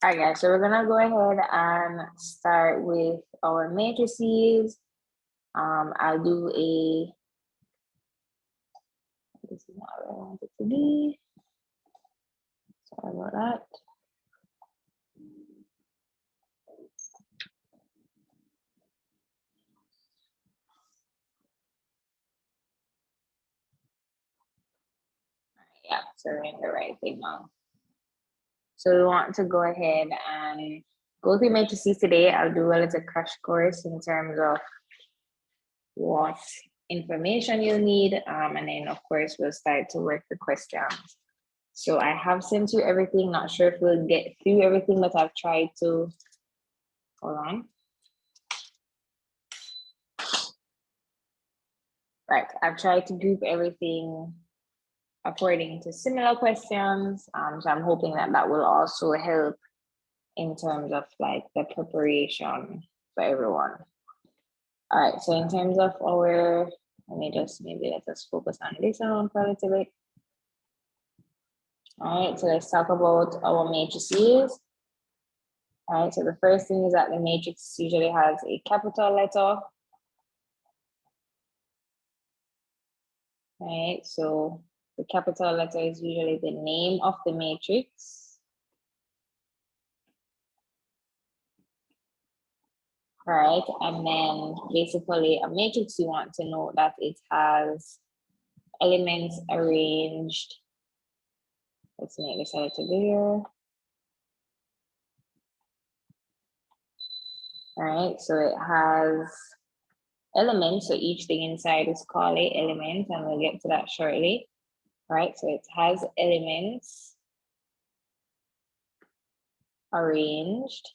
All right, guys, so we're gonna go ahead and start with our matrices. I'll do a, this is not where I want it to be. Sorry about that. Yeah, so we're in the right thing now. So we want to go ahead and go through matrices today. I'll do a little crash course in terms of what information you'll need. And then of course, we'll start to work the questions. So I have sent you everything. Not sure if we'll get through everything, but I've tried to, hold on. Right, I've tried to group everything according to similar questions. So I'm hoping that that will also help in terms of like the preparation for everyone. All right, so in terms of our, maybe let us focus on this one for a little bit. All right, so let's talk about our matrices. All right, so the first thing is that the matrix usually has a capital letter. Right, so the capital letter is usually the name of the matrix. Right, and then basically a matrix, you want to know that it has elements arranged. Let's make this a little bigger. All right, so it has elements, so each thing inside is called an element, and we'll get to that shortly. All right, so it has elements arranged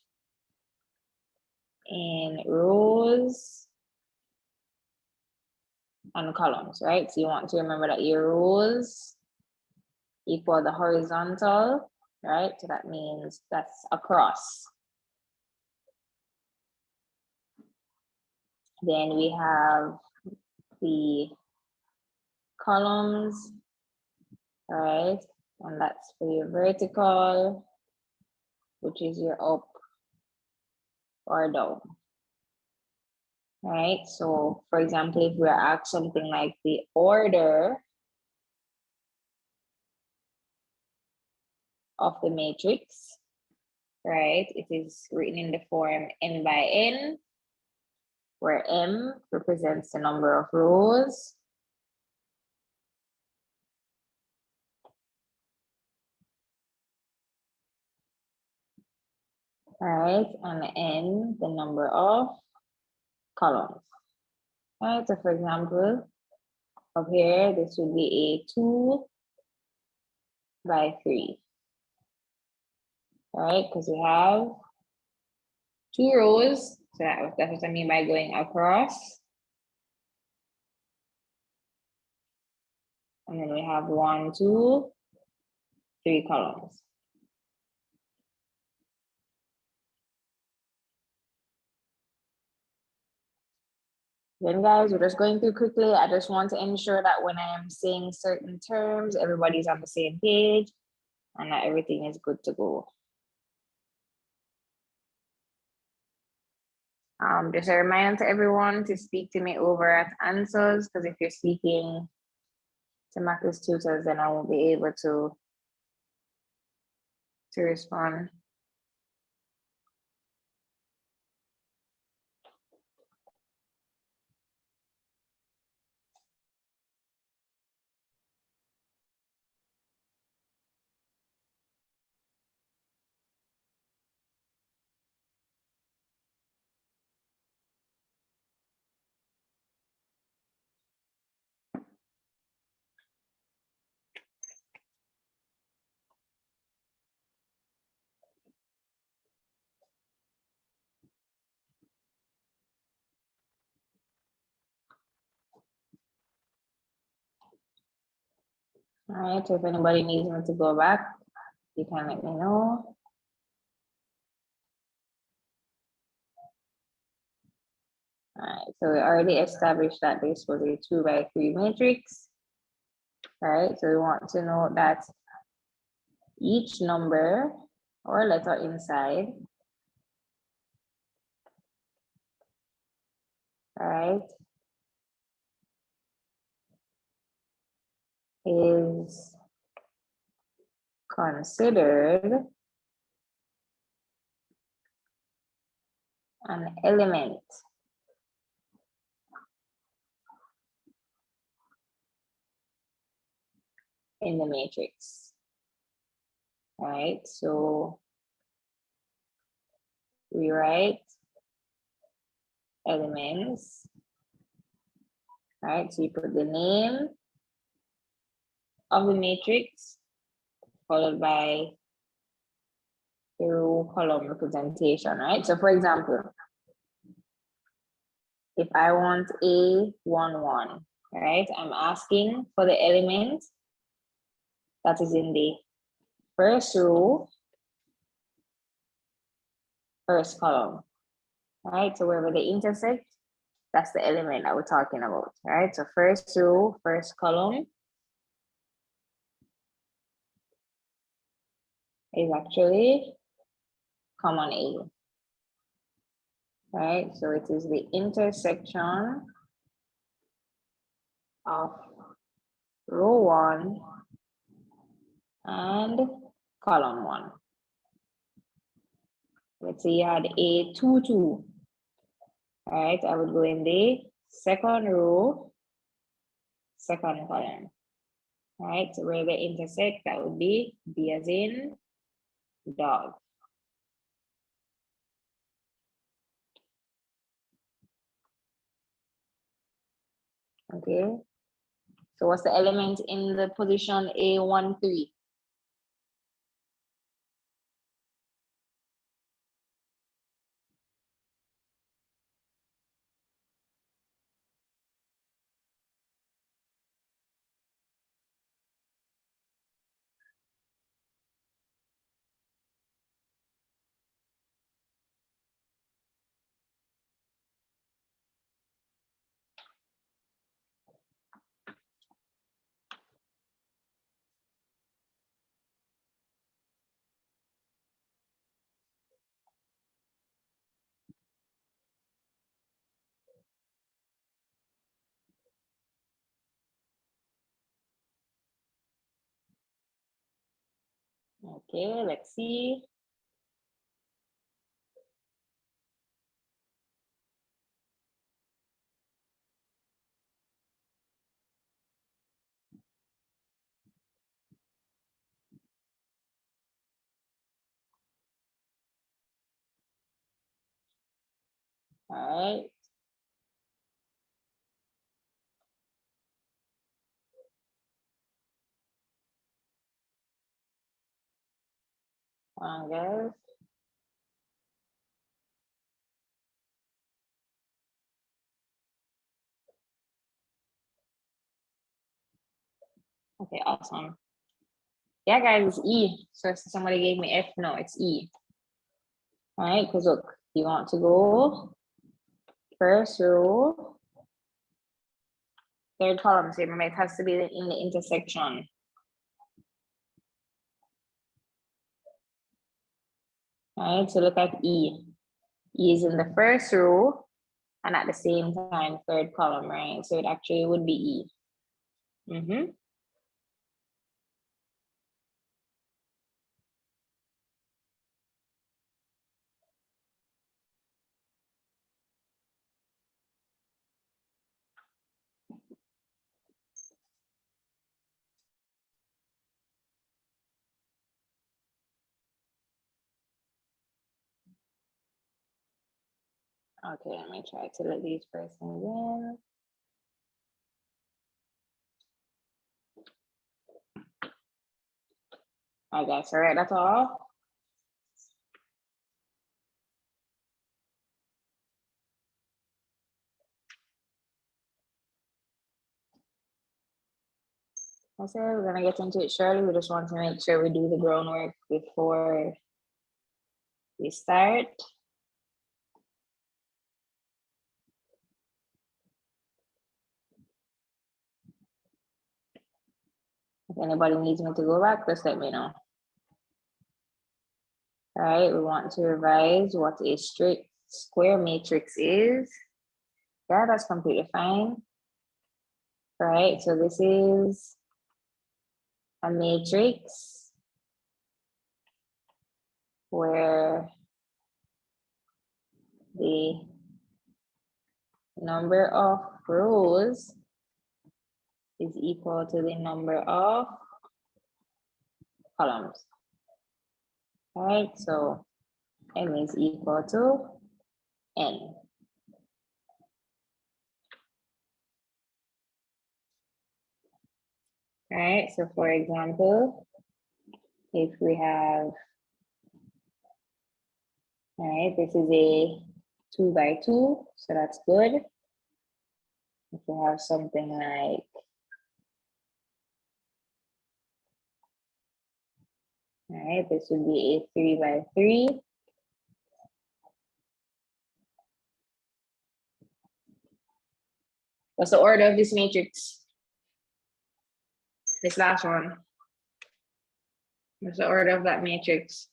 in rows and columns, right? So you want to remember that your rows equal the horizontal, right? So that means that's across. Then we have the columns, right? And that's for your vertical, which is your up or down. Right? So for example, if we're asked something like the order of the matrix, right? It is written in the form n by n, where m represents the number of rows. Right, and n, the number of columns. Right, so for example, up here, this would be a 2 by 3. Right, because we have 2 rows, so that's what I mean by going across. And then we have 1, 2, 3 columns. Then guys, we're just going through quickly. I just want to ensure that when I am saying certain terms, everybody's on the same page and that everything is good to go. Just a reminder to everyone to speak to me over at answers, because if you're speaking to Matrices tutors, then I won't be able to respond. All right, so if anybody needs me to go back, you can let me know. All right, so we already established that this was a 2 by 3 matrix. All right, so we want to know that each number, or letter inside, right, is considered an element in the matrix, right? So we write elements, right? So you put the name of the matrix followed by the row column representation, right? So for example, if I want A11, right, I'm asking for the element that is in the first row, first column, right? So wherever they intersect, that's the element that we're talking about, right? So first row, first column is actually common A, right? So it is the intersection of row 1 and column 1. Let's say you had A22, right? I would go in the second row, second column, right? So where they intersect, that would be D as in dog. Okay. So what's the element in the position A13? Okay, let's see. All right. Guys. Okay, awesome. Yeah, guys, it's E. So somebody gave me F. No, it's E. All right, because look, you want to go first row, third column. So remember, it has to be in the intersection. All right, so look at E. E is in the first row and at the same time, third column, right? So it actually would be E. Mm-hmm. Okay, let me try to let these persons in. I guess, all right, that's all. I said we're gonna get into it shortly. We just want to make sure we do the groundwork before we start. If anybody needs me to go back, just let me know. right? We want to revise what a straight square matrix is. Yeah, that's completely fine. Right, so this is a matrix where the number of rows is equal to the number of columns. Right, so m is equal to n. Right, so for example, if we have, right, this is a 2 by 2, so that's good. If we have something like, right, this would be a 3 by 3. What's the order of this matrix? This last one. What's the order of that matrix?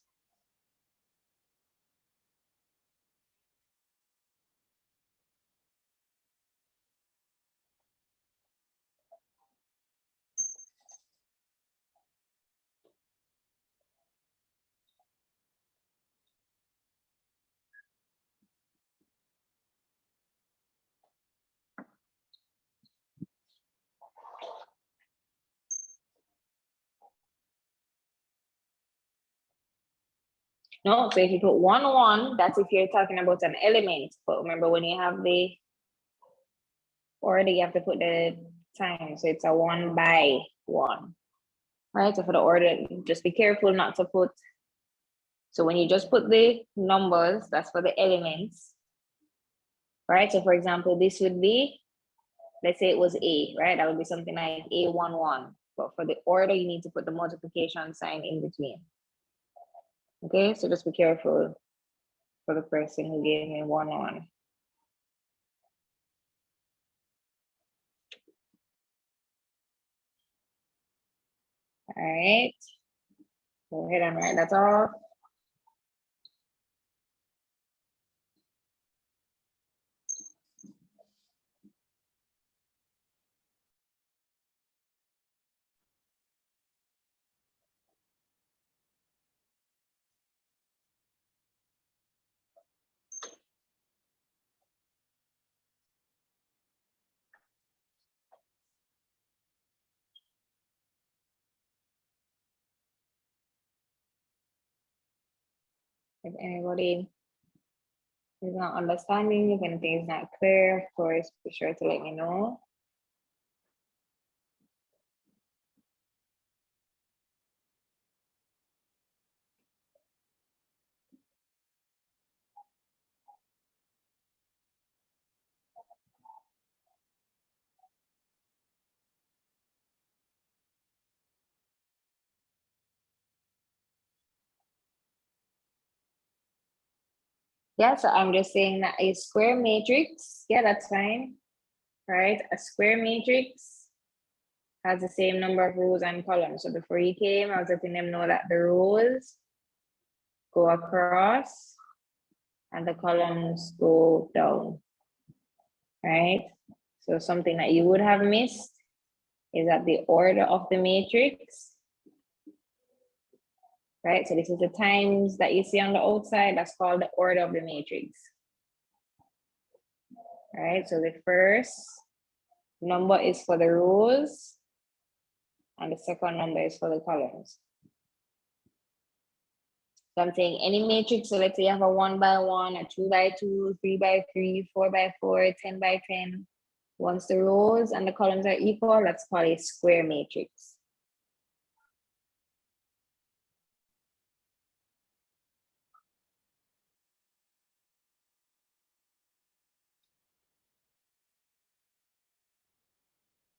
No, so if you put 1, 1, that's if you're talking about an element. But remember, when you have the order, you have to put the time. So it's a 1 by 1. Right? So for the order, just be careful not to put. So when you just put the numbers, that's for the elements. Right? So for example, this would be, let's say it was A, right? That would be something like A11. But for the order, you need to put the multiplication sign in between. Okay, so just be careful for the person who gave me 1, 1. All right, go ahead and write that off. If anybody is not understanding, if anything is not clear, of course, be sure to let me know. Yeah, so I'm just saying that a square matrix, yeah, that's fine, right? A square matrix has the same number of rows and columns. So before you came, I was letting them know that the rows go across and the columns go down, right? So something that you would have missed is that the order of the matrix, right? So this is the times that you see on the outside, that's called the order of the matrix. Right, so the first number is for the rows and the second number is for the columns. So I'm saying any matrix, so let's say you have a 1 by 1, a 2 by 2, 3 by 3, 4 by 4, 10 by 10. Once the rows and the columns are equal, that's called a square matrix.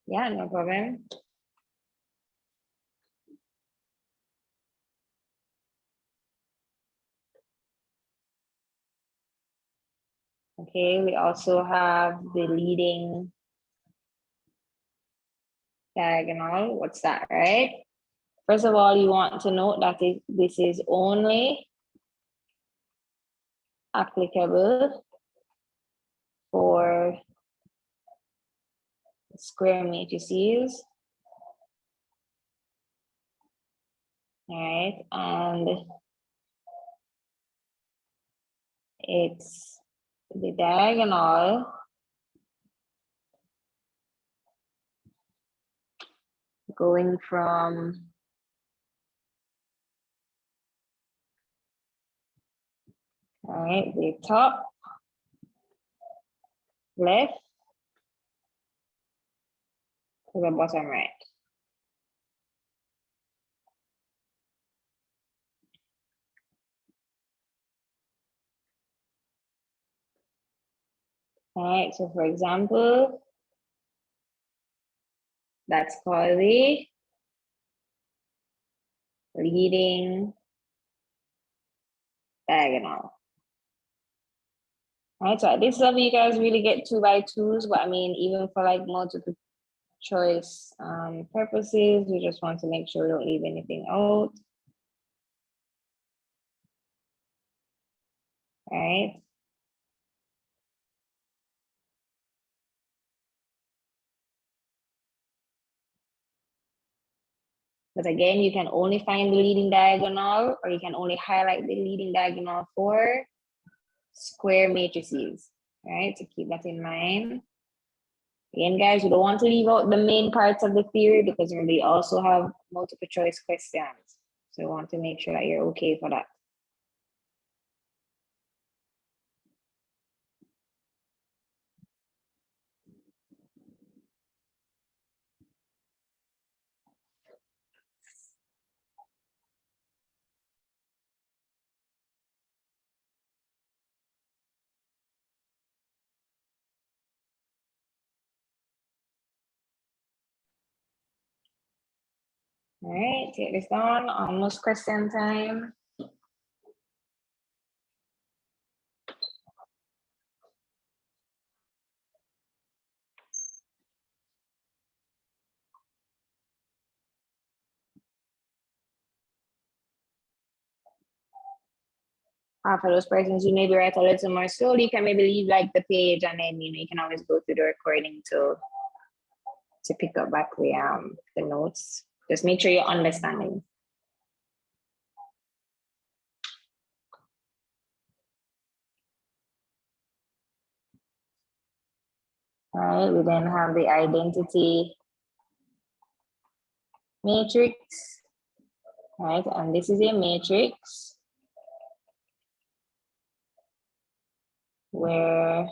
Yeah, no problem. Okay, we also have the leading diagonal. What's that, right? First of all, you want to note that this is only applicable for square matrices. All right, and it's the diagonal going from the top left to the bottom right. All right, so for example, that's called the leading diagonal. All right, so at this level, you guys really get 2 by 2s, but I mean, even for like multiple choice purposes, we just want to make sure we don't leave anything out. All right. But again, you can only find the leading diagonal, or you can only highlight the leading diagonal for square matrices, right? So keep that in mind. Again, guys, we don't want to leave out the main parts of the theory because we also have multiple choice questions. So we want to make sure that you're okay for that. All right, take this down, almost question time. For those persons who maybe write a little more slowly, you can maybe leave like the page and then you can always go through the recording to pick up back the notes. Just make sure you're understanding. All right, we then have the identity matrix. All right, and this is a matrix where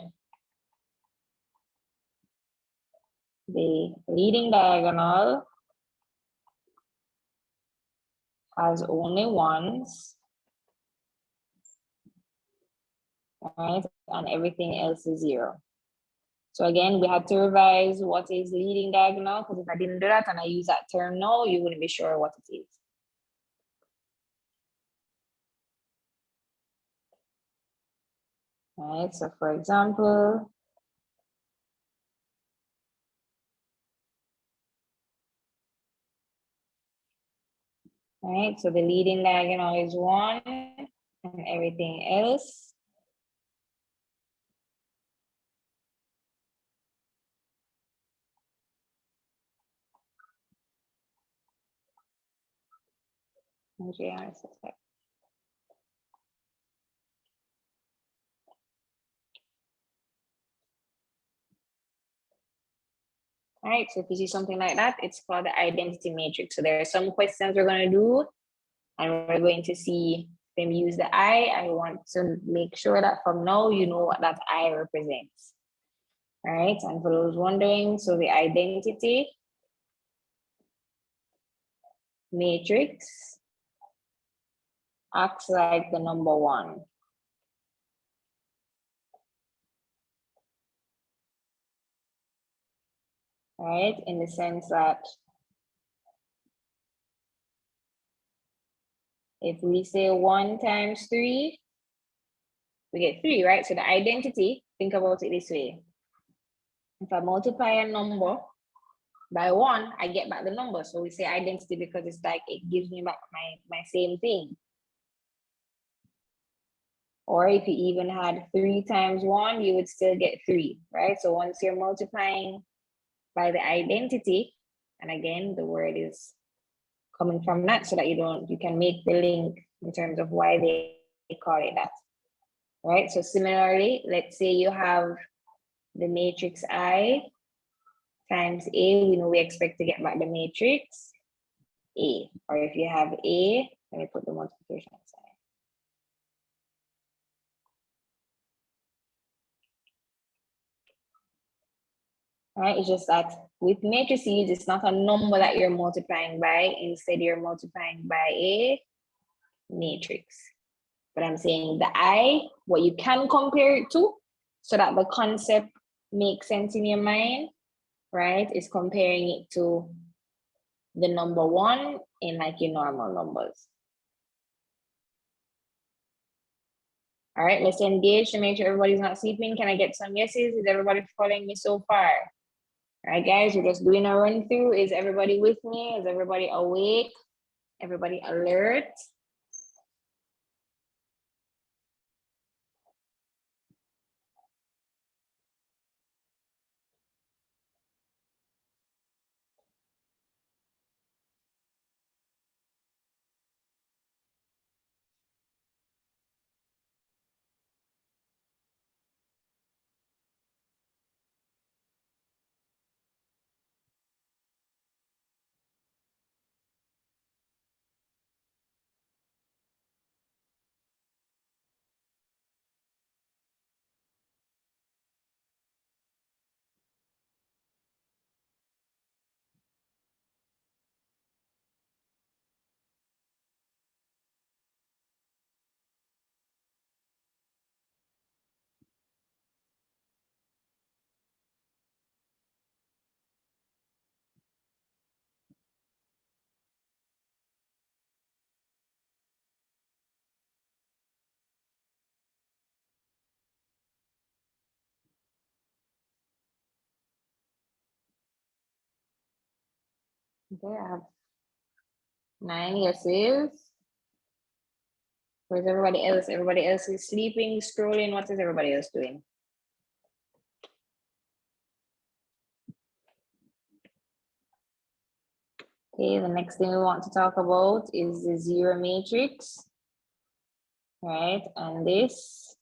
the leading diagonal has only ones, right? And everything else is 0. So again, we had to revise what is leading diagonal, because if I didn't do that and I use that term now, you wouldn't be sure what it is. All right, so for example, all right, so the leading diagonal is 1 and everything else all right, so if you see something like that, it's called the identity matrix. So there are some questions we're going to do, and we're going to see them use the I. I want to make sure that from now, you know what that I represents. All right, and for those wondering, so the identity matrix acts like the number 1. Right, in the sense that if we say 1 times 3, we get 3, right? So the identity, think about it this way. If I multiply a number by 1, I get back the number. So we say identity because it's like it gives me back my same thing. Or if you even had 3 times 1, you would still get 3, right? So once you're multiplying by the identity, and again, the word is coming from that so that you can make the link in terms of why they call it that, right? So similarly, let's say you have the matrix I times A, we know we expect to get back the matrix A. Or if you have A, let me put the multiplication aside. Right, it's just that with matrices, it's not a number that you're multiplying by. Instead, you're multiplying by a matrix. But I'm saying the I, what you can compare it to, so that the concept makes sense in your mind, right, is comparing it to the number 1 in like your normal numbers. All right, let's engage to make sure everybody's not sleeping. Can I get some yeses? Is everybody following me so far? All right, guys, we're just doing a run through. Is everybody with me? Is everybody awake? Everybody alert? Okay, I have 9 yeses. Where's everybody else? Everybody else is sleeping, scrolling. What is everybody else doing? Okay, the next thing we want to talk about is the zero matrix, right? And this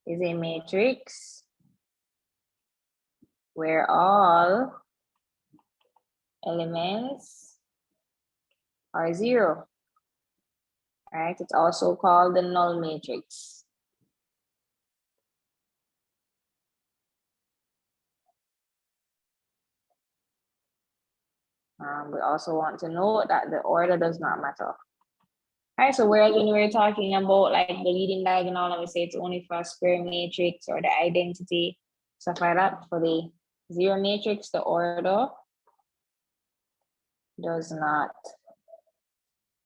is a matrix where all elements are 0, right? It's also called the null matrix. We also want to note that the order does not matter. All right, so whereas when we were talking about like the leading diagonal, and we say it's only for a square matrix or the identity, stuff like that, for the zero matrix, the order does not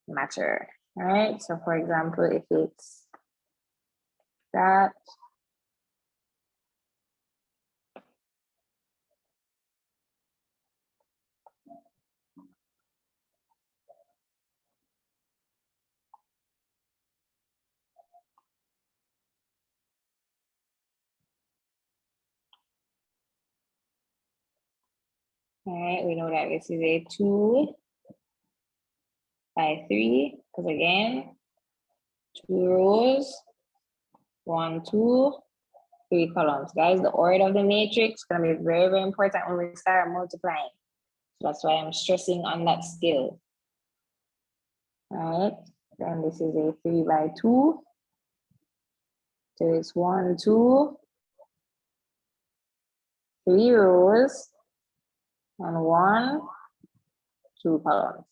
matter. All right, so for example, if it's that, all right, we know that this is a 2 by 3, because again, 2 rows, 1, 2, 3 columns. Guys, the order of the matrix is going to be very, very important when we start multiplying. So that's why I'm stressing on that skill. All right, then this is a 3 by 2. So it's 1, 2, 3 rows, and 1, 2 columns.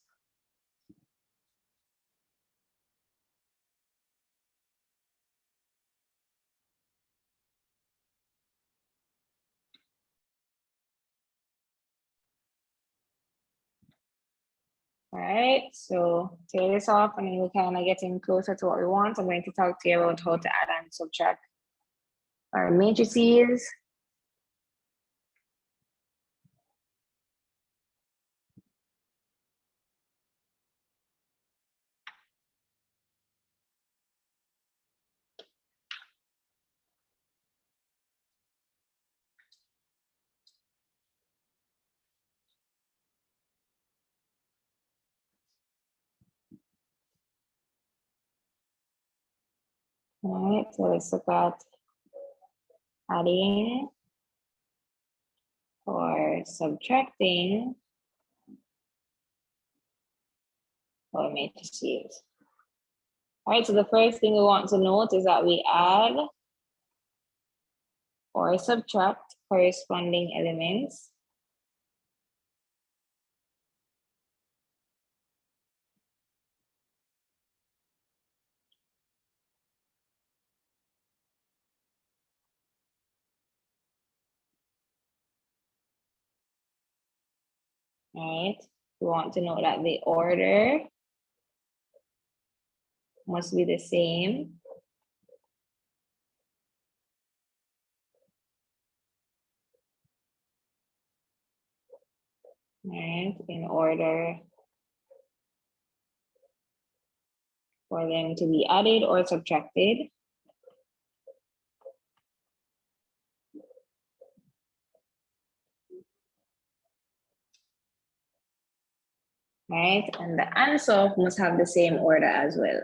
All right, so take this off and then we're kind of getting closer to what we want. I'm going to talk to you about how to add and subtract our matrices. All right, so let's look at adding or subtracting our matrices. All right, so the first thing we want to note is that we add or subtract corresponding elements. All right, we want to know that the order must be the same. All right, in order for them to be added or subtracted. Right, and the answer must have the same order as well.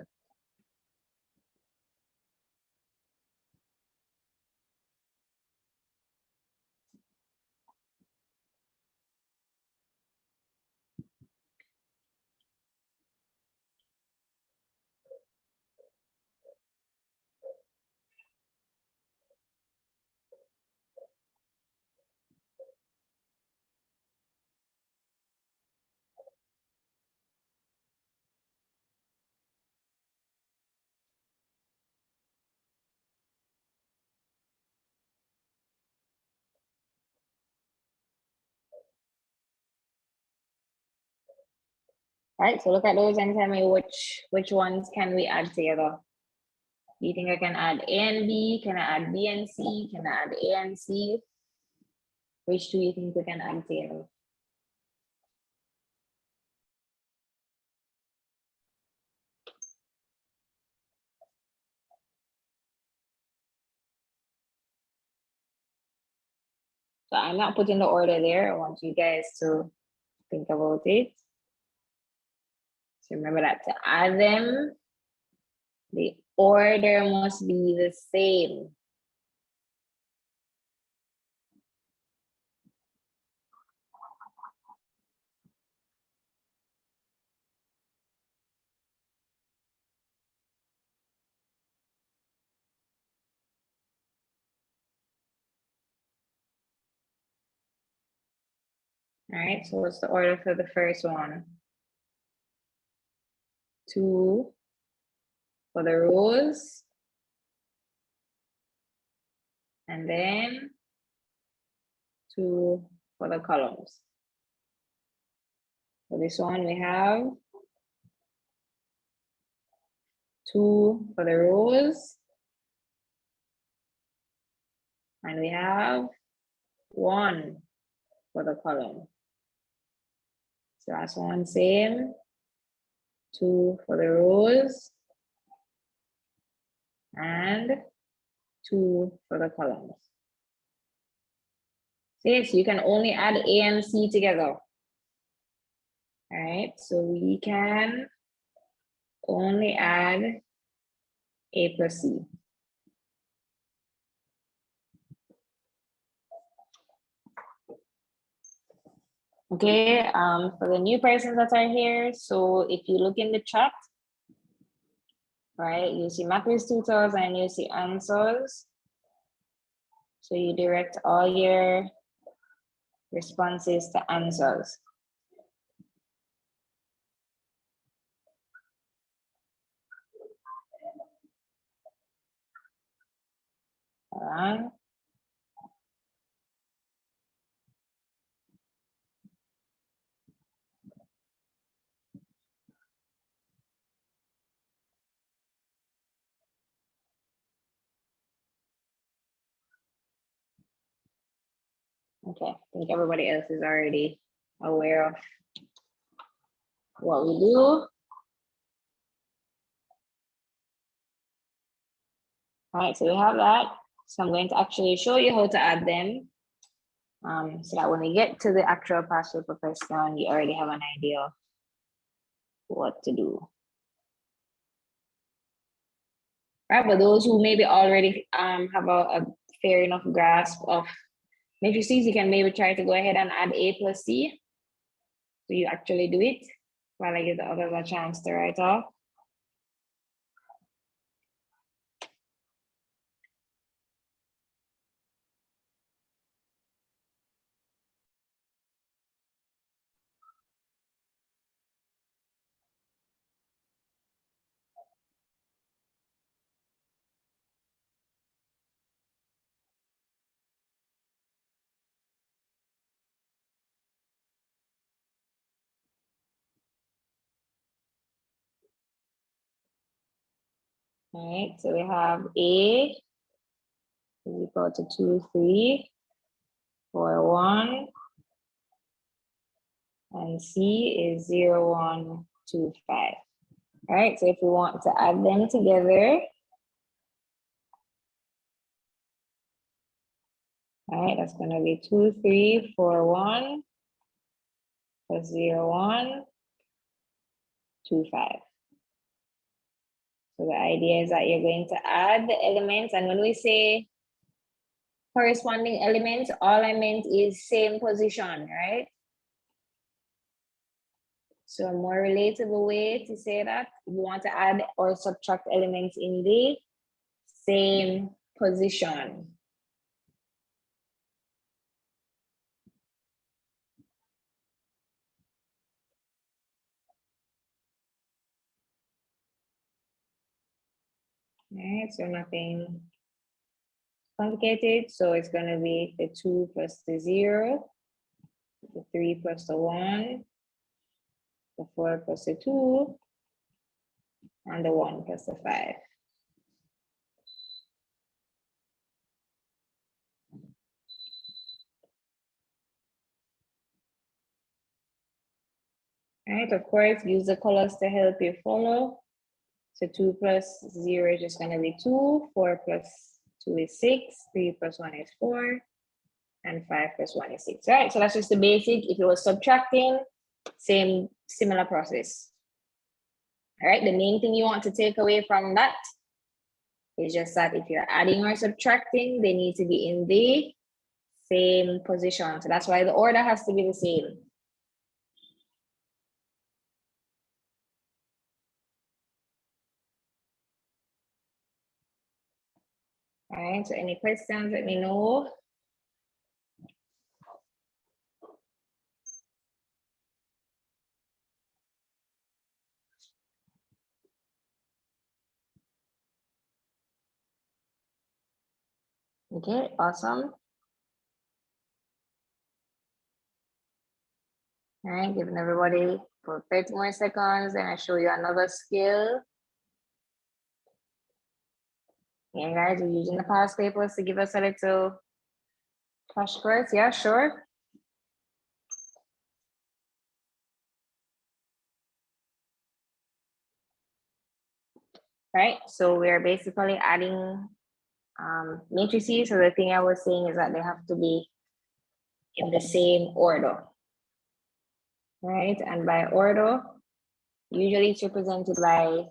All right, so look at those and tell me which ones can we add together. Do you think I can add A and B? Can I add B and C? Can I add A and C? Which do you think we can add together? So I'm not putting the order there. I want you guys to think about it. So remember that to add them, the order must be the same. All right, so what's the order for the first one? 2 for the rows. And then 2 for the columns. For this one, we have 2 for the rows. And we have 1 for the column. So that's one same. 2 for the rows. And 2 for the columns. See, so you can only add A and C together. All right, so we can only add A plus C. Okay, for the new persons that are here, so if you look in the chat, right, you see Matrices tutors and you see answers. So you direct all your responses to answers. All right. Okay, I think everybody else is already aware of what we do. All right, so we have that. So I'm going to actually show you how to add them. So that when we get to the actual past paper question, you already have an idea of what to do. right? But those who maybe already have a fair enough grasp of matrices, you can maybe try to go ahead and add A plus C. So you actually do it while I give the others a chance to write off. All right, so we have A is equal to 2, 3, 4, 1. And C is 0, 1, 2, 5. All right, so if we want to add them together, all right, that's going to be 2, 3, 4, 1 plus 0, 1, 2, 5. So the idea is that you're going to add the elements. And when we say corresponding elements, all I meant is same position, right? So a more relatable way to say that, you want to add or subtract elements in the same position. All right, so nothing complicated. So it's going to be the 2 plus the 0, the 3 plus the 1, the 4 plus the 2, and the 1 plus the 5. All right, of course, use the colors to help you follow. So 2 plus 0 is just going to be 2, 4 plus 2 is 6, 3 plus 1 is 4, and 5 plus 1 is 6. All right, so that's just the basic. If you were subtracting, similar process. All right, the main thing you want to take away from that is just that if you're adding or subtracting, they need to be in the same position. So that's why the order has to be the same. All right, so any questions, let me know. Okay, awesome. All right, giving everybody for 30 more seconds, and I show you another skill. Yeah, guys, we're using the past papers to give us a little crash course. Yeah, sure. Right, so we're basically adding matrices. So the thing I was saying is that they have to be in the same order. Right, and by order, usually it's represented by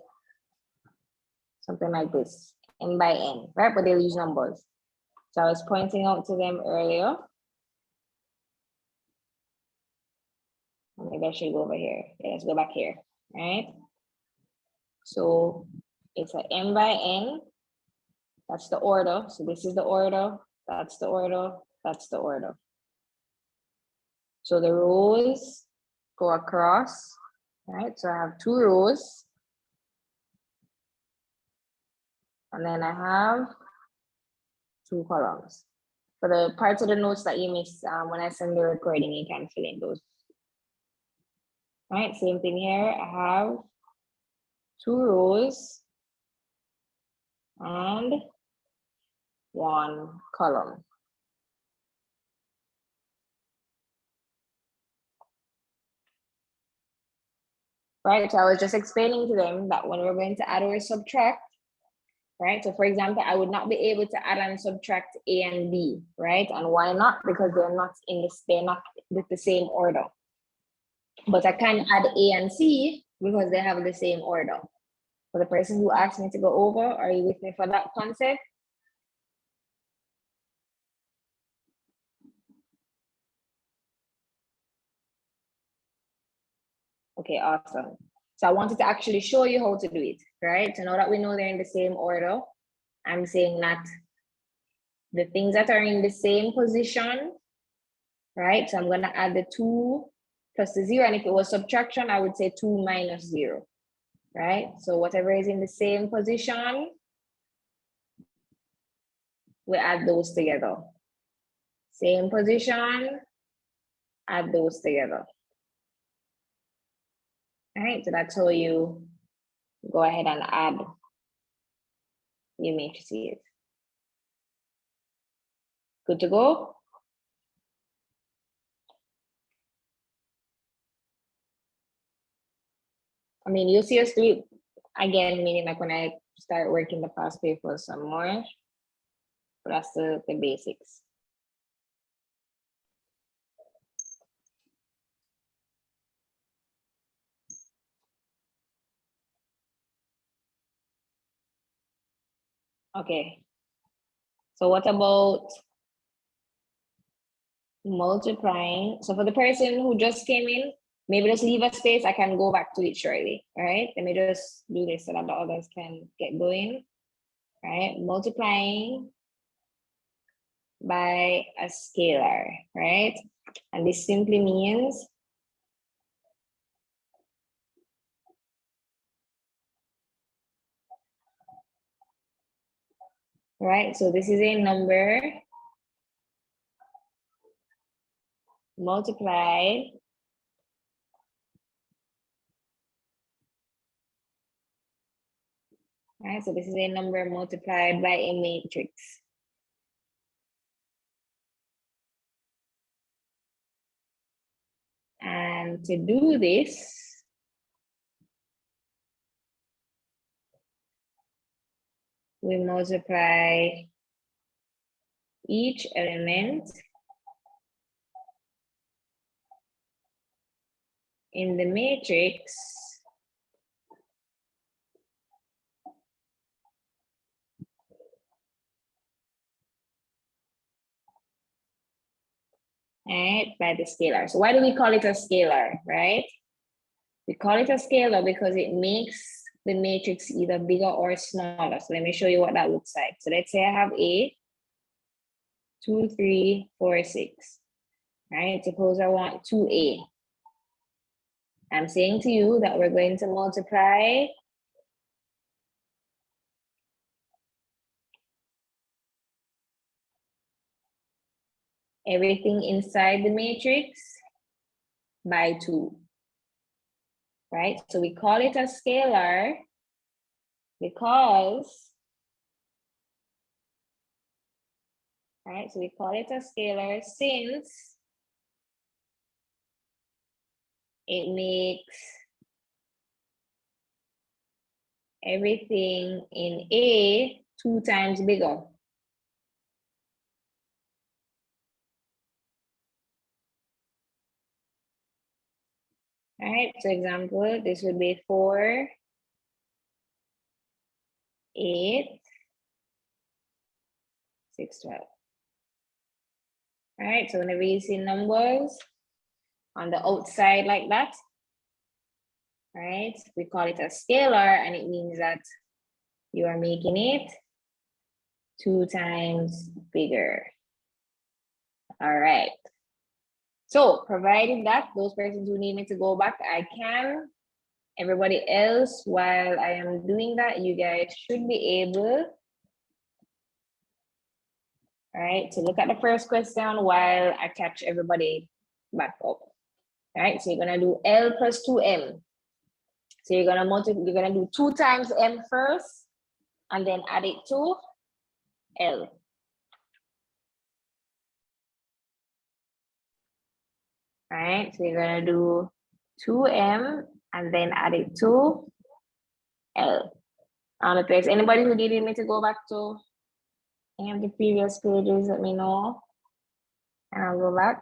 something like this, n by n, right? But they'll use numbers. So I was pointing out to them earlier. Maybe I should go over here. Yeah, let's go back here, right? So it's an m by n. That's the order. So this is the order. That's the order. That's the order. So the rows go across, right? So I have 2 rows. And then I have 2 columns. For the parts of the notes that you missed, when I send the recording, you can fill in those. All right, same thing here. I have 2 rows and 1 column. Right, so I was just explaining to them that when we're going to add or subtract, right? So for example, I would not be able to add and subtract A and B, right? And why not? Because they're not with the same order. But I can add A and C because they have the same order. For the person who asked me to go over, are you with me for that concept? Okay, awesome. So I wanted to actually show you how to do it, right? So now that we know they're in the same order, I'm saying that the things that are in the same position, right? So I'm gonna add the 2 plus the 0, and if it was subtraction, I would say 2 minus 0, right? So whatever is in the same position, we add those together. Same position, add those together. All right, so that's how you go ahead and add your matrices. Good to go? I mean, you'll see us do it again, meaning like when I start working the past paper some more, but that's the basics. Okay, so what about multiplying? So for the person who just came in, maybe just leave a space, I can go back to it shortly, all right? Let me just do this so that the others can get going, all right? Multiplying by a scalar, right? And this simply means right, so this is a number multiplied right, so this is a number multiplied by a matrix. And to do this, we multiply each element in the matrix right, by the scalar. So why do we call it a scalar, right? We call it a scalar because it makes the matrix either bigger or smaller. So let me show you what that looks like. So let's say I have A, 2, 3, 4, 6. Right? Suppose I want 2A. I'm saying to you that we're going to multiply everything inside the matrix by 2. Right? So we call it a scalar because, right? So we call it a scalar since it makes everything in A 2 times bigger. All right, so example, this would be 4, 8, 6, 12. All right, so whenever you see numbers on the outside like that, right, we call it a scalar, and it means that you are making it 2 times bigger. All right. So provided that those persons who need me to go back, I can. Everybody else, while I am doing that, you guys should be able, all right, to look at the first question while I catch everybody back up. All right, so you're gonna do L plus 2M. So you're gonna do 2 times M first, and then add it to L. All right, so you're gonna do 2M and then add it to L. If there's anybody who needed me to go back to any of the previous pages, let me know, and I'll go back.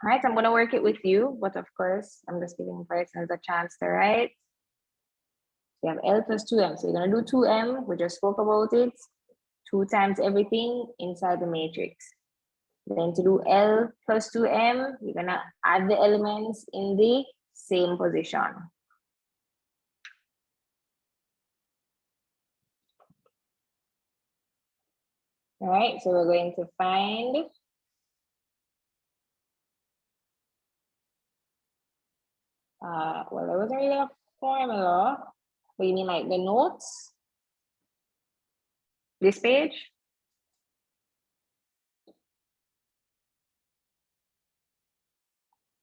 All right, I'm gonna work it with you, but of course, I'm just giving persons a chance to write. We have L plus 2M, so you're gonna do 2M, we just spoke about it, 2 times everything inside the matrix. Then to do L plus 2M, you're gonna add the elements in the same position. All right, so we're going to find well, there wasn't really a formula, but you mean like the notes? This page?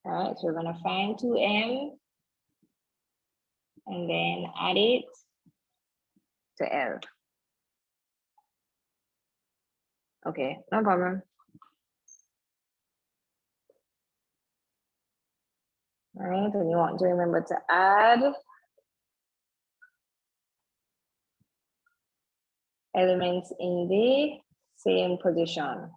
All right, so we're gonna find 2M and then add it to L. Okay, no problem. All right, and you want to remember to add elements in the same position.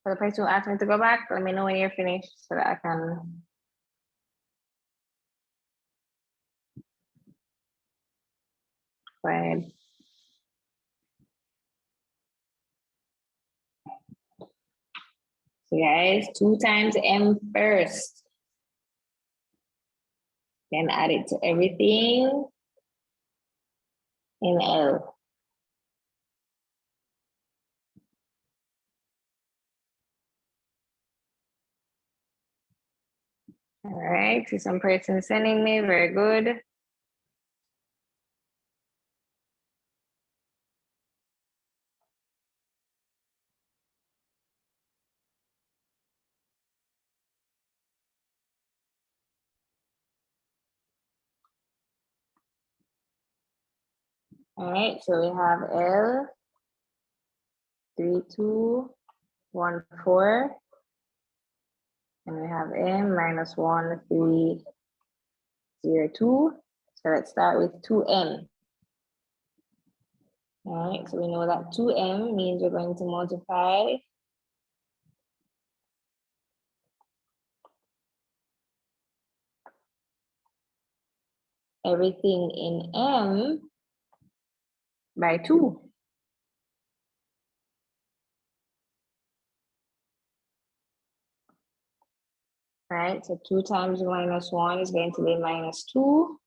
For the person who asked me to go back, let me know when you're finished so that I can. Go ahead. So guys, 2 times M first. Then add it to everything in L. All right, see some person sending me, very good. All right, so we have L, 3, 2, 1, 4. And we have M minus 1, 3, 0, 2. So let's start with 2M. All right, so we know that 2M means we're going to multiply everything in M by 2. Right, so 2 times minus 1 is going to be minus 2.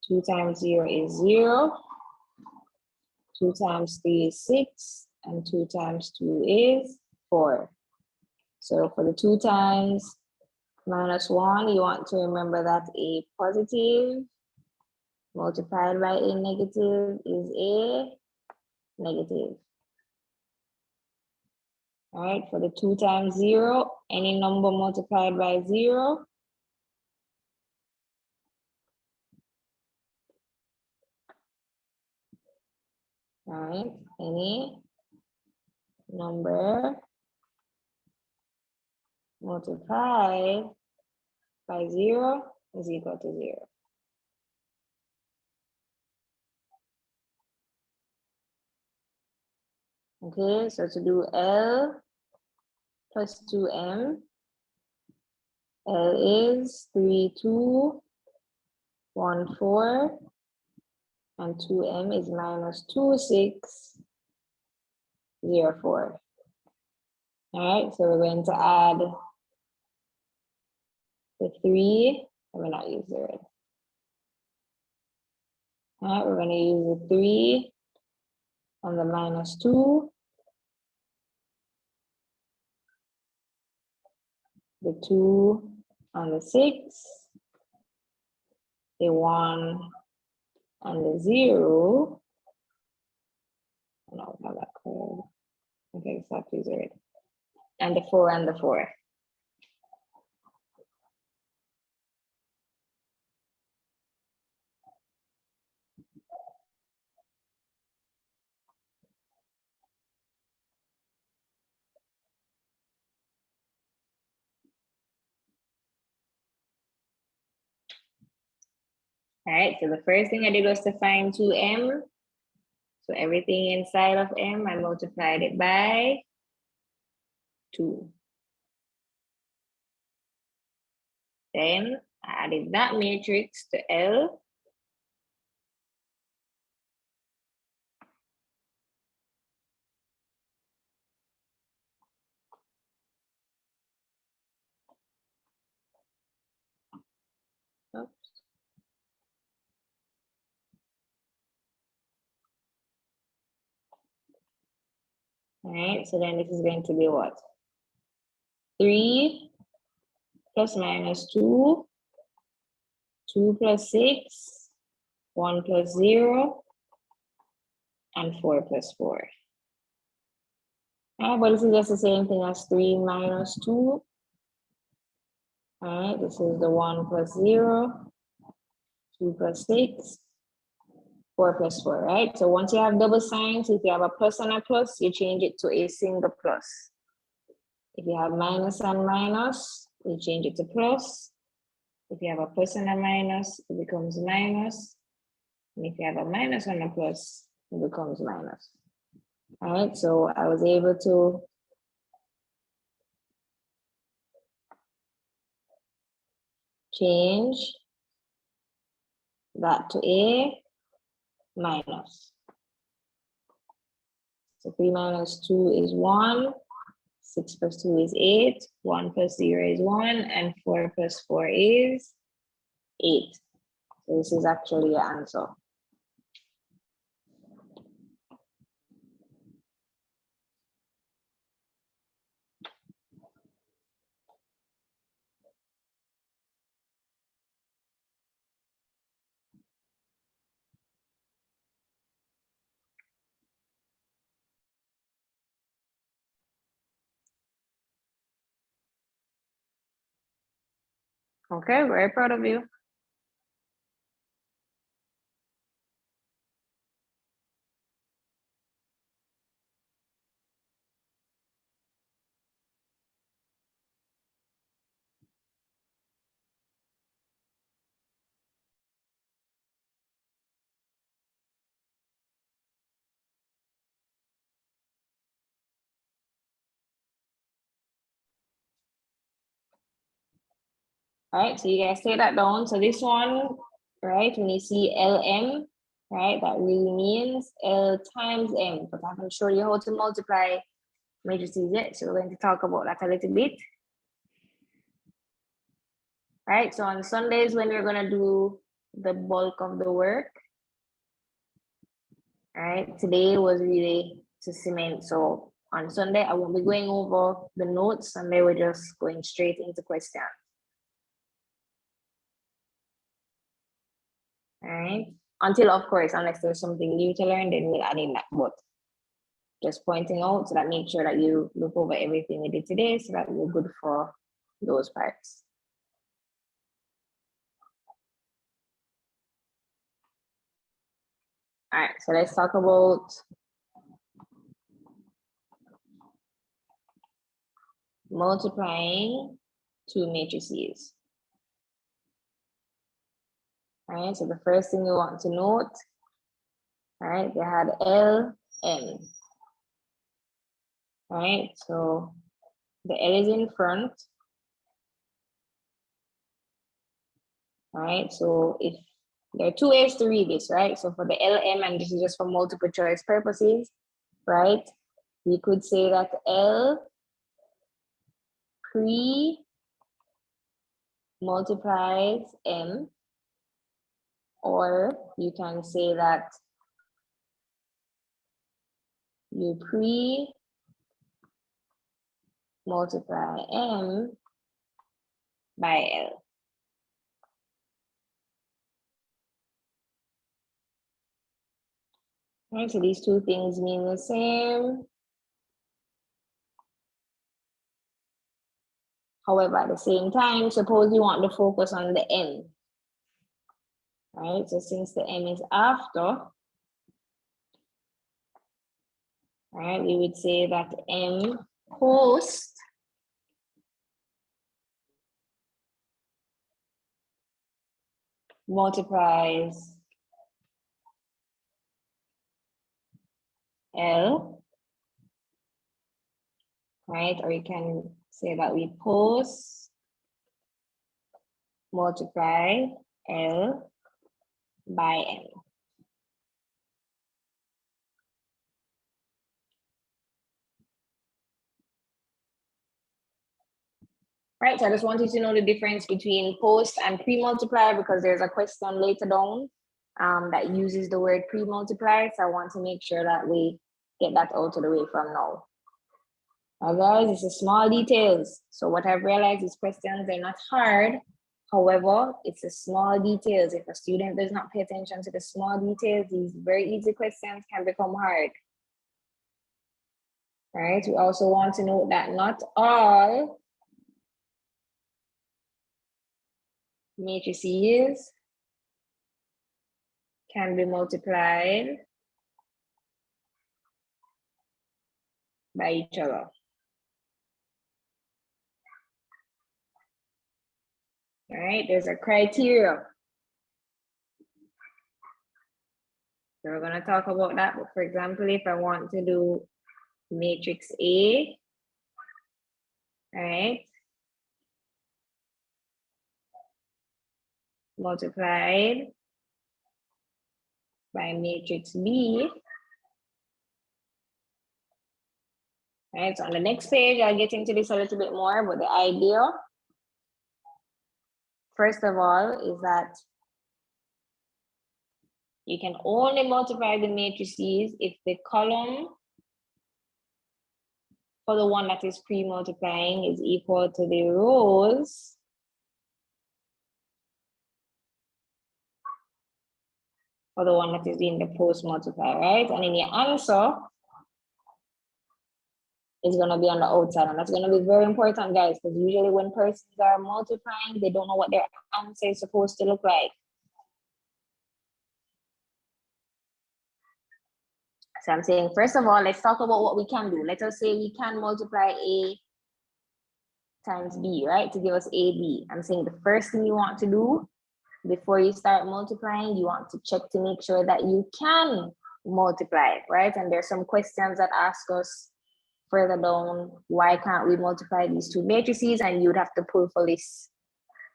2 times 0 is 0. 2 times 3 is 6. And 2 times 2 is 4. So for the 2 times minus 1, you want to remember that a positive multiplied by a negative is a negative. All right, for the 2 times 0, any number multiplied by 0 all right, any number multiplied by 0 is equal to 0. Okay, so to do L plus 2M, L is 3, 2, 1, 4, and 2M is minus 2, 6, 0, 4. All right, so we're going to add the 3, let me not use the red. All right, we're going to use the 3 on the minus 2, the 2 on the 6, the 1 on the 0, No, not that code. Okay, so please read. And the 4 and the 4. All right, so the first thing I did was to find 2m. So everything inside of m, I multiplied it by 2. Then I added that matrix to L. Oops. All right, so then this is going to be what? 3 plus minus 2, 2 plus 6, 1 plus 0, and 4 plus 4. All right, but this is just the same thing as 3 minus 2. All right, this is the 1 plus 0, 2 plus 6, 4 plus 4, right? So once you have double signs, if you have a plus and a plus, you change it to a single plus. If you have minus and minus, you change it to plus. If you have a plus and a minus, it becomes minus. And if you have a minus and a plus, it becomes minus. All right, so I was able to change that to a minus. So 3 minus 2 is 1, 6 plus 2 is 8, 1 plus 0 is 1, and 4 plus 4 is 8. So this is actually your answer. Okay, very proud of you. All right, so you guys take that down. So this one, right, when you see LM, right, that really means L times M, but I haven't shown you how to multiply matrices yet, so we're going to talk about that a little bit. All right, so on Sundays when you're gonna do the bulk of the work, all right, today was really to cement. So on Sunday, I won't be going over the notes. Sunday, we're just going straight into questions. All right, until of course, unless there's something new to learn, then we'll add in that, but just pointing out so that make sure that you look over everything we did today so that you're good for those parts. All right, so let's talk about multiplying two matrices. All right, so the first thing you want to note, all right, they had L, M. All right, so the L is in front. All right, so if there are two ways to read this, right? So for the LM, and this is just for multiple choice purposes, right? You could say that L pre multiplies M, or you can say that you pre multiply M by L. Right, so these two things mean the same. However, at the same time, suppose you want to focus on the M. Right, so since the M is after, right, we would say that M post multiplies L, right? Or you can say that we post multiply L by M. Right, so I just want you to know the difference between post and pre-multiply because there's a question later down that uses the word pre-multiply. So I want to make sure that we get that out of the way from now. Now guys, it's the small details. So what I've realized is questions, they're not hard. However, it's the small details. If a student does not pay attention to the small details, these very easy questions can become hard. Right, we also want to note that not all matrices can be multiplied by each other. All right, there's a criteria. So we're going to talk about that. But for example, if I want to do matrix A, all right, multiplied by matrix B. All right, so on the next page, I'll get into this a little bit more, but the idea, first of all, is that you can only multiply the matrices if the column for the one that is pre-multiplying is equal to the rows for the one that is in the post-multiply, right? And in your answer, is going to be on the outside. And that's going to be very important, guys, because usually when persons are multiplying, they don't know what their answer is supposed to look like. So I'm saying, first of all, let's talk about what we can do. Let us say we can multiply A times B, right, to give us AB. I'm saying the first thing you want to do before you start multiplying, you want to check to make sure that you can multiply, right? And there's some questions that ask us further down, why can't we multiply these two matrices? And you'd have to pull for this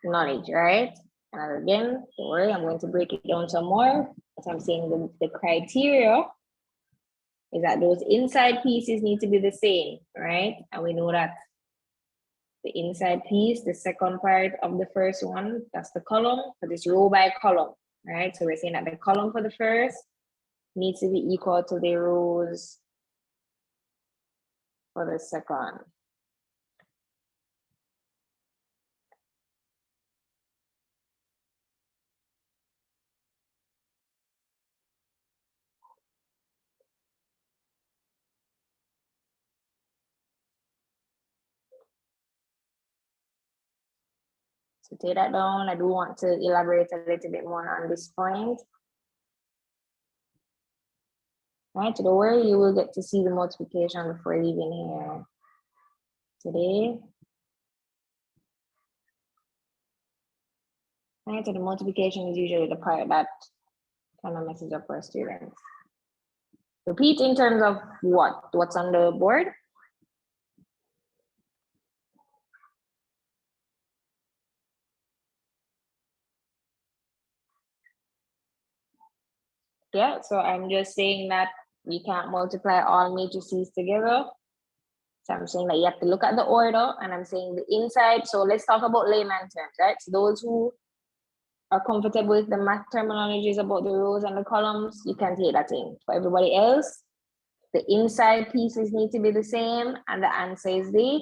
knowledge, right? And again, don't worry, I'm going to break it down some more. As I'm saying, the criteria is that those inside pieces need to be the same, right? And we know that the inside piece, the second part of the first one, that's the column, but it's row by column, right? So we're saying that the column for the first needs to be equal to the rows for the second. So take that down. I do want to elaborate a little bit more on this point. Right, so don't worry, you will get to see the multiplication before leaving here today. Right, so the multiplication is usually the part that kind of messes up our students. Repeat in terms of what? What's on the board? Yeah, so I'm just saying that we can't multiply all matrices together. So I'm saying that you have to look at the order, and I'm saying the inside. So let's talk about layman terms, right? So those who are comfortable with the math terminologies about the rows and the columns, you can take that in. For everybody else, the inside pieces need to be the same, and the answer is the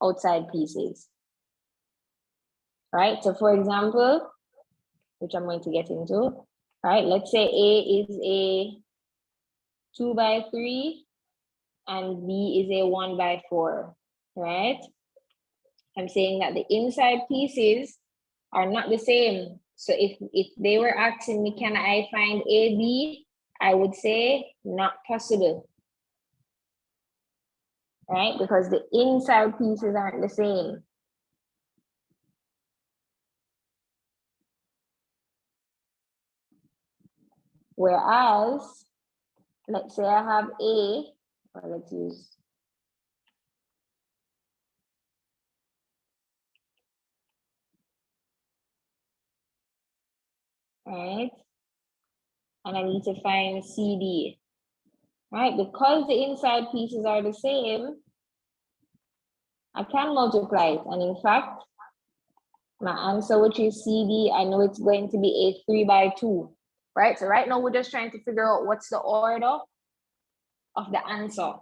outside pieces. Right? So for example, which I'm going to get into, right? Let's say A is a 2 by 3, and B is a 1 by 4, right? I'm saying that the inside pieces are not the same. So if they were asking me, can I find AB? I would say not possible, right? Because the inside pieces aren't the same. Whereas, let's say I have A, or let's use, right? And I need to find CD, right? Because the inside pieces are the same, I can multiply it. And in fact, my answer, which is CD, I know it's going to be a 3 by 2, right? So right now we're just trying to figure out what's the order of the answer,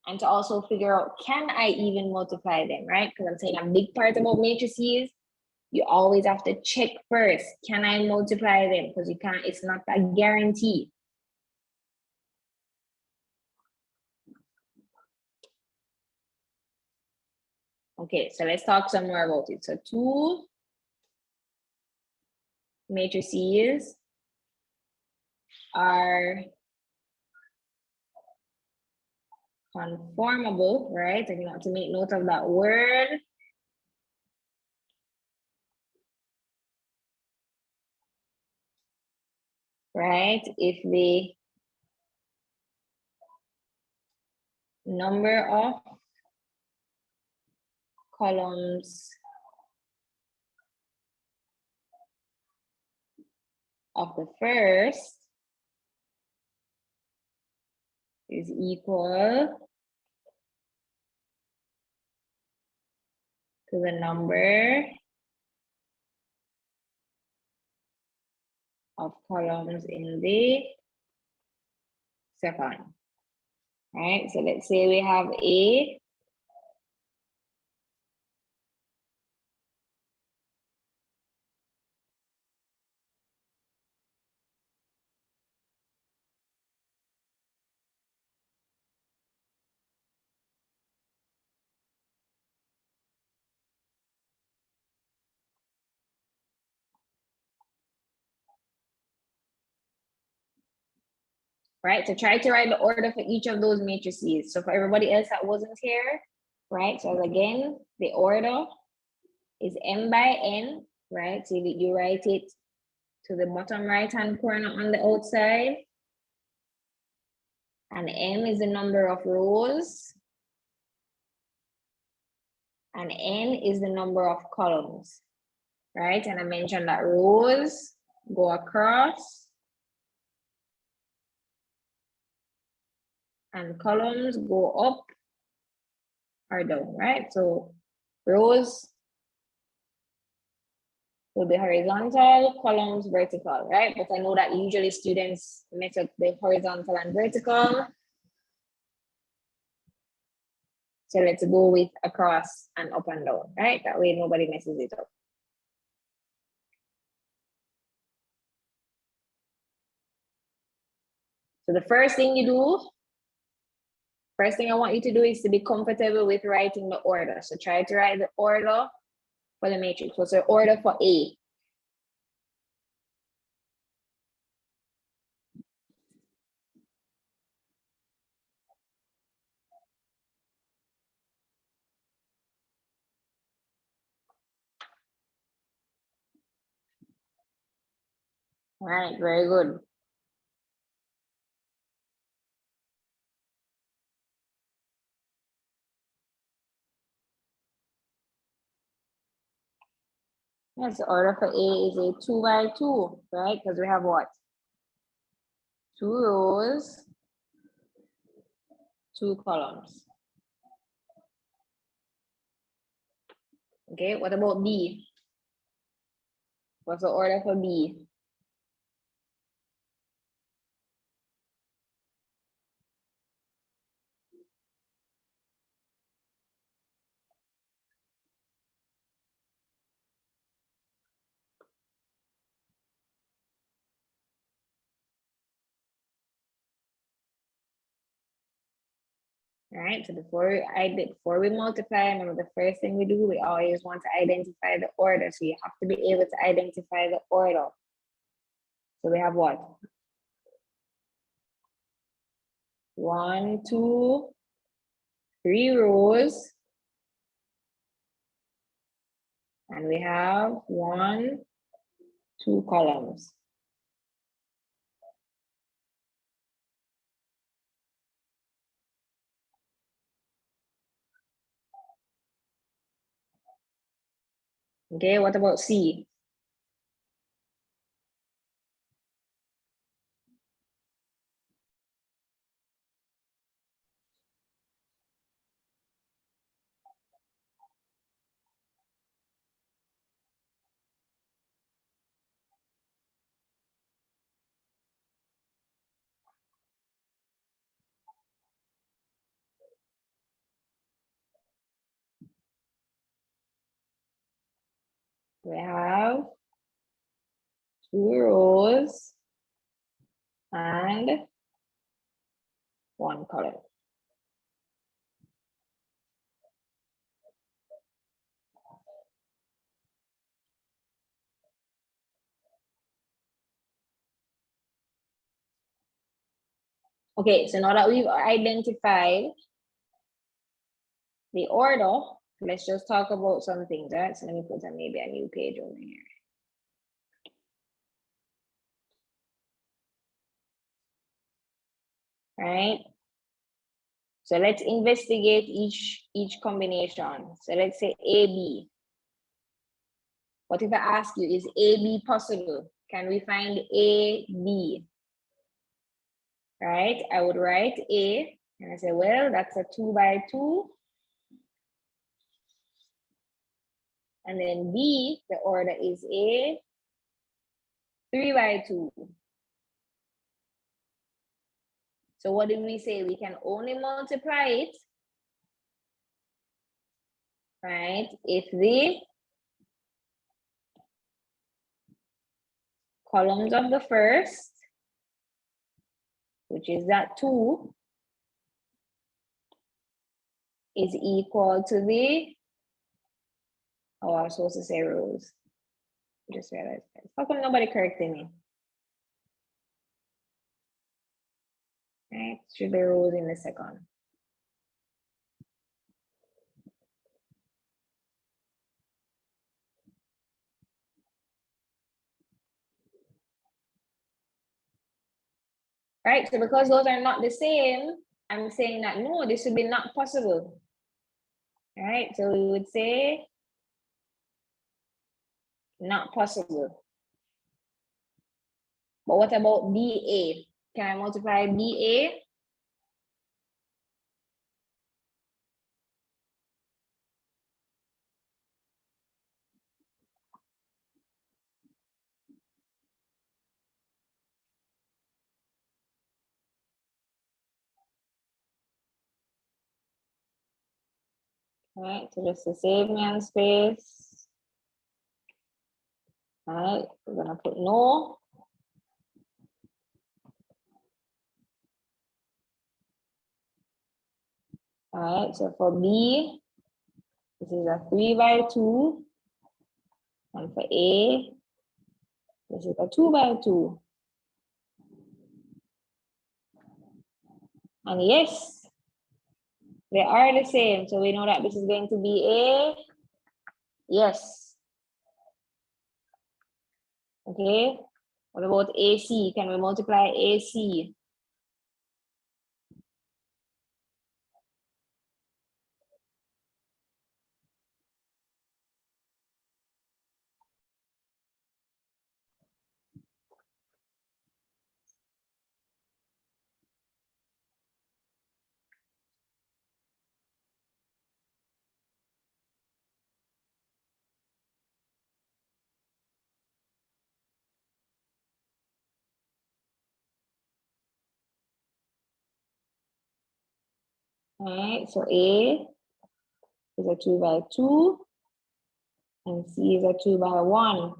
and to also figure out, can I even multiply them, right? Because I'm saying a big part about matrices, you always have to check first, can I multiply them? Because you can't, it's not a guarantee. Okay, so let's talk some more about it. So 2 matrices are conformable, right? And you have to make note of that word. Right? If the number of columns of the first is equal to the number of columns in the second, right? So let's say we have A, right? So try to write the order for each of those matrices. So for everybody else that wasn't here, right? So again, the order is M by N, right? So you write it to the bottom right-hand corner on the outside. And M is the number of rows. And N is the number of columns, right? And I mentioned that rows go across and columns go up or down, right? So rows will be horizontal, columns vertical, right? But I know that usually students mix up the horizontal and vertical. So let's go with across and up and down, right? That way nobody messes it up. So the first thing you do, first thing I want you to do is to be comfortable with writing the order. So try to write the order for the matrix. What's the order for A? All right, very good. Yes, the order for A is a 2 by 2, right? Because we have what? 2 rows, 2 columns. Okay, what about B? What's the order for B? All right, so before we multiply, remember the first thing we do, we always want to identify the order. So you have to be able to identify the order. So we have what? 1, 2, 3 rows. And we have 1, 2 columns. Okay, what about C? We have 2 rows and 1 column. Okay, so now that we've identified the order, let's just talk about some things, right? So let me put maybe a new page over here. Right? So let's investigate each combination. So let's say AB. What if I ask you, is AB possible? Can we find AB? Right? I would write A and I say, well, that's a 2 by 2. And then B, the order is A, 3 by 2. So what did we say? We can only multiply it, right, if the columns of the first, which is that 2, is equal to the, oh, I was supposed to say rows. I just realized that. How come nobody corrected me? Right, should be rows in the second. Right, so because those are not the same, I'm saying that no, this would be not possible. All right, so we would say not possible. But what about BA? Can I multiply BA? All right, so just to save me on space. All right, we're gonna put no. All right, so for B, this is a 3 by 2. And for A, this is a 2 by 2. And yes, they are the same. So we know that this is going to be a yes. Okay. What about AC? Can we multiply AC? All right, so A is a 2 by 2 and C is a 2 by 1.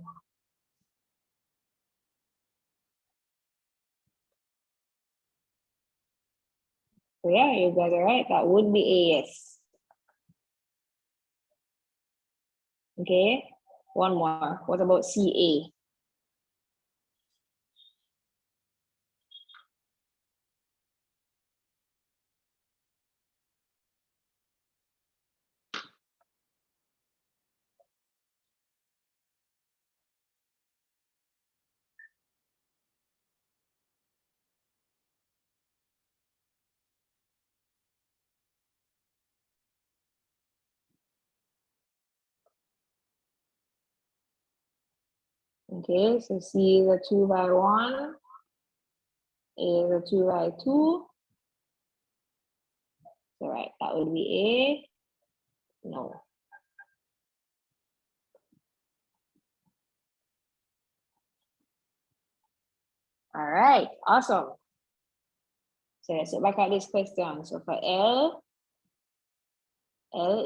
So yeah, you guys are right. That would be a yes. Okay, one more. What about CA? Okay, so C is a 2 by 1, A is a 2 by 2. So right, that would be A. No. All right, awesome. So let's look back at this question. So for L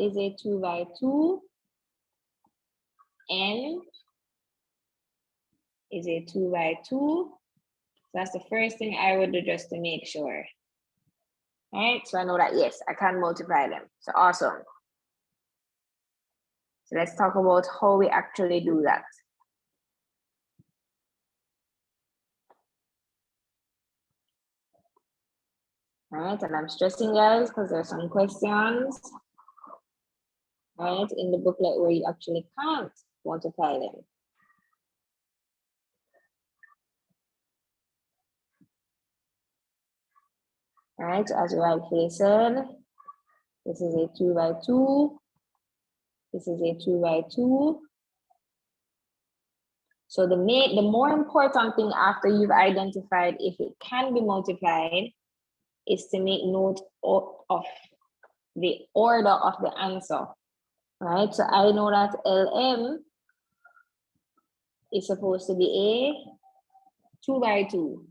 is a 2 by 2. N is a 2 by 2. So that's the first thing I would do just to make sure. All right, so I know that, yes, I can multiply them. So awesome. So let's talk about how we actually do that. All right, and I'm stressing guys because there's some questions, right, in the booklet where you actually can't multiply them. All right, so as you rightfully said, this is a 2 by 2. This is a 2 by 2. So the more important thing after you've identified if it can be multiplied is to make note of the order of the answer, right? So I know that LM is supposed to be a 2 by 2.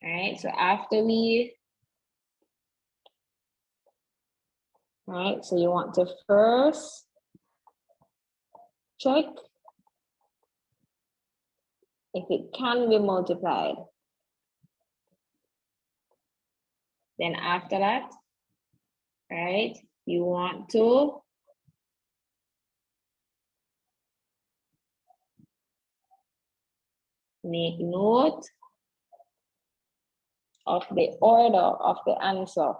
All right, so after we, all right, so you want to first check if it can be multiplied. Then after that, right, you want to make note of the order of the answer.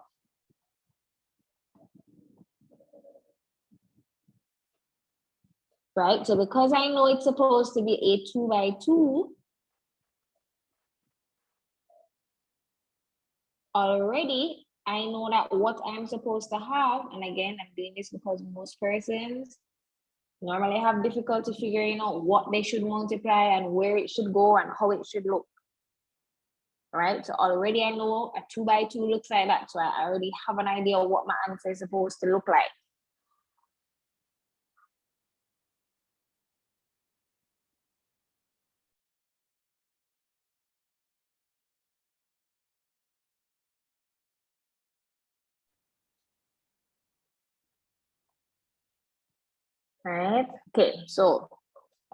Right, so because I know it's supposed to be a 2 by 2, already I know that what I'm supposed to have, and again, I'm doing this because most persons normally have difficulty figuring out what they should multiply and where it should go and how it should look. Right, so already I know a 2 by 2 looks like that, so I already have an idea of what my answer is supposed to look like. Right, okay, so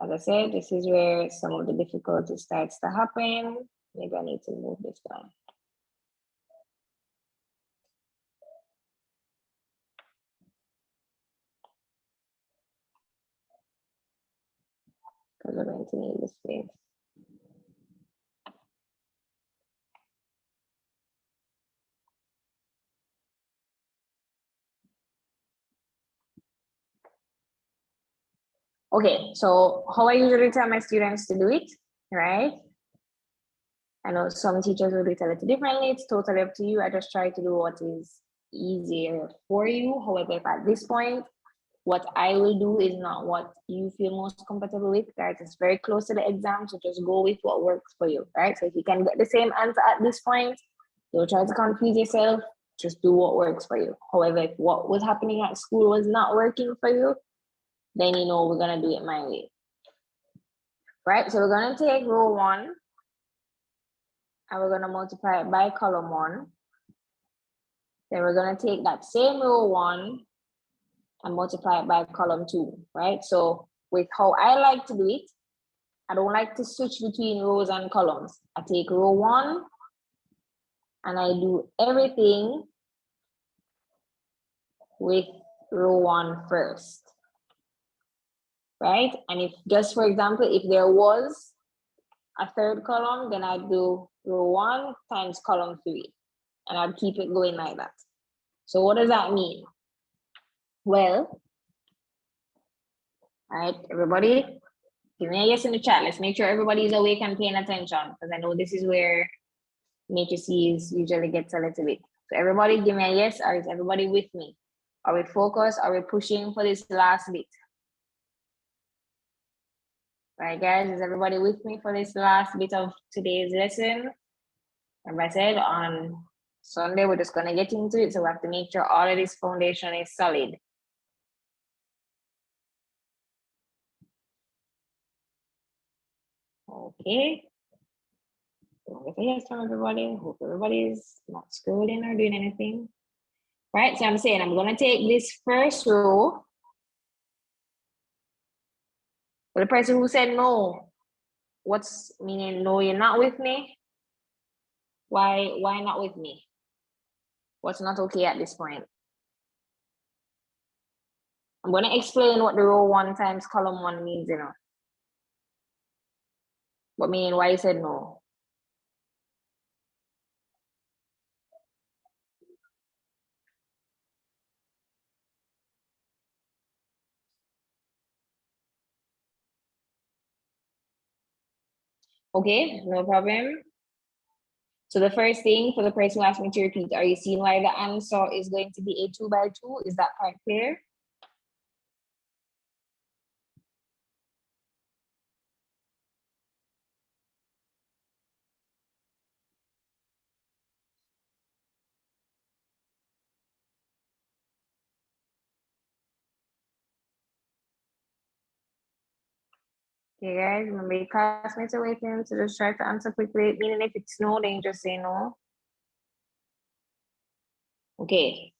as I said, this is where some of the difficulty starts to happen. Maybe I need to move this down. Because we're going to need this space. Okay, so how I usually tell my students to do it, right? I know some teachers will do it a little differently. It's totally up to you. I just try to do what is easier for you. However, if at this point, what I will do is not what you feel most comfortable with, right? It's very close to the exam, so just go with what works for you, right? So if you can get the same answer at this point, don't try to confuse yourself. Just do what works for you. However, if what was happening at school was not working for you, then you know we're gonna do it my way. Right, so we're gonna take row 1 and we're gonna multiply it by column 1. Then we're gonna take that same row 1 and multiply it by column 2, right? So with how I like to do it, I don't like to switch between rows and columns. I take row 1 and I do everything with row 1 first, right? And if just for example, if there was a third column, then I'd do row 1 times column 3, and I'd keep it going like that. So what does that mean? Well, all right, everybody, give me a yes in the chat. Let's make sure everybody is awake and paying attention, because I know this is where matrices usually gets a little bit. So everybody give me a yes, or is everybody with me? Are we focused? Are we pushing for this last bit? All right, guys, is everybody with me for this last bit of today's lesson? Like I said, on Sunday, we're just gonna get into it. So we have to make sure all of this foundation is solid. Okay. Yes from everybody. Hope everybody's not scrolling or doing anything. Right, so I'm saying I'm gonna take this first row. For the person who said no, what's meaning no, you're not with me? Why not with me? What's not okay at this point? I'm gonna explain what the row 1 times column 1 means, you know. But meaning why you said no. Okay, no problem. So the first thing for the person who asked me to repeat, are you seeing why the answer is going to be a 2 by 2? Is that part clear? Okay, guys, remember your classmates are waiting, so just try to answer quickly. Meaning if it's no, then you just say no. Okay,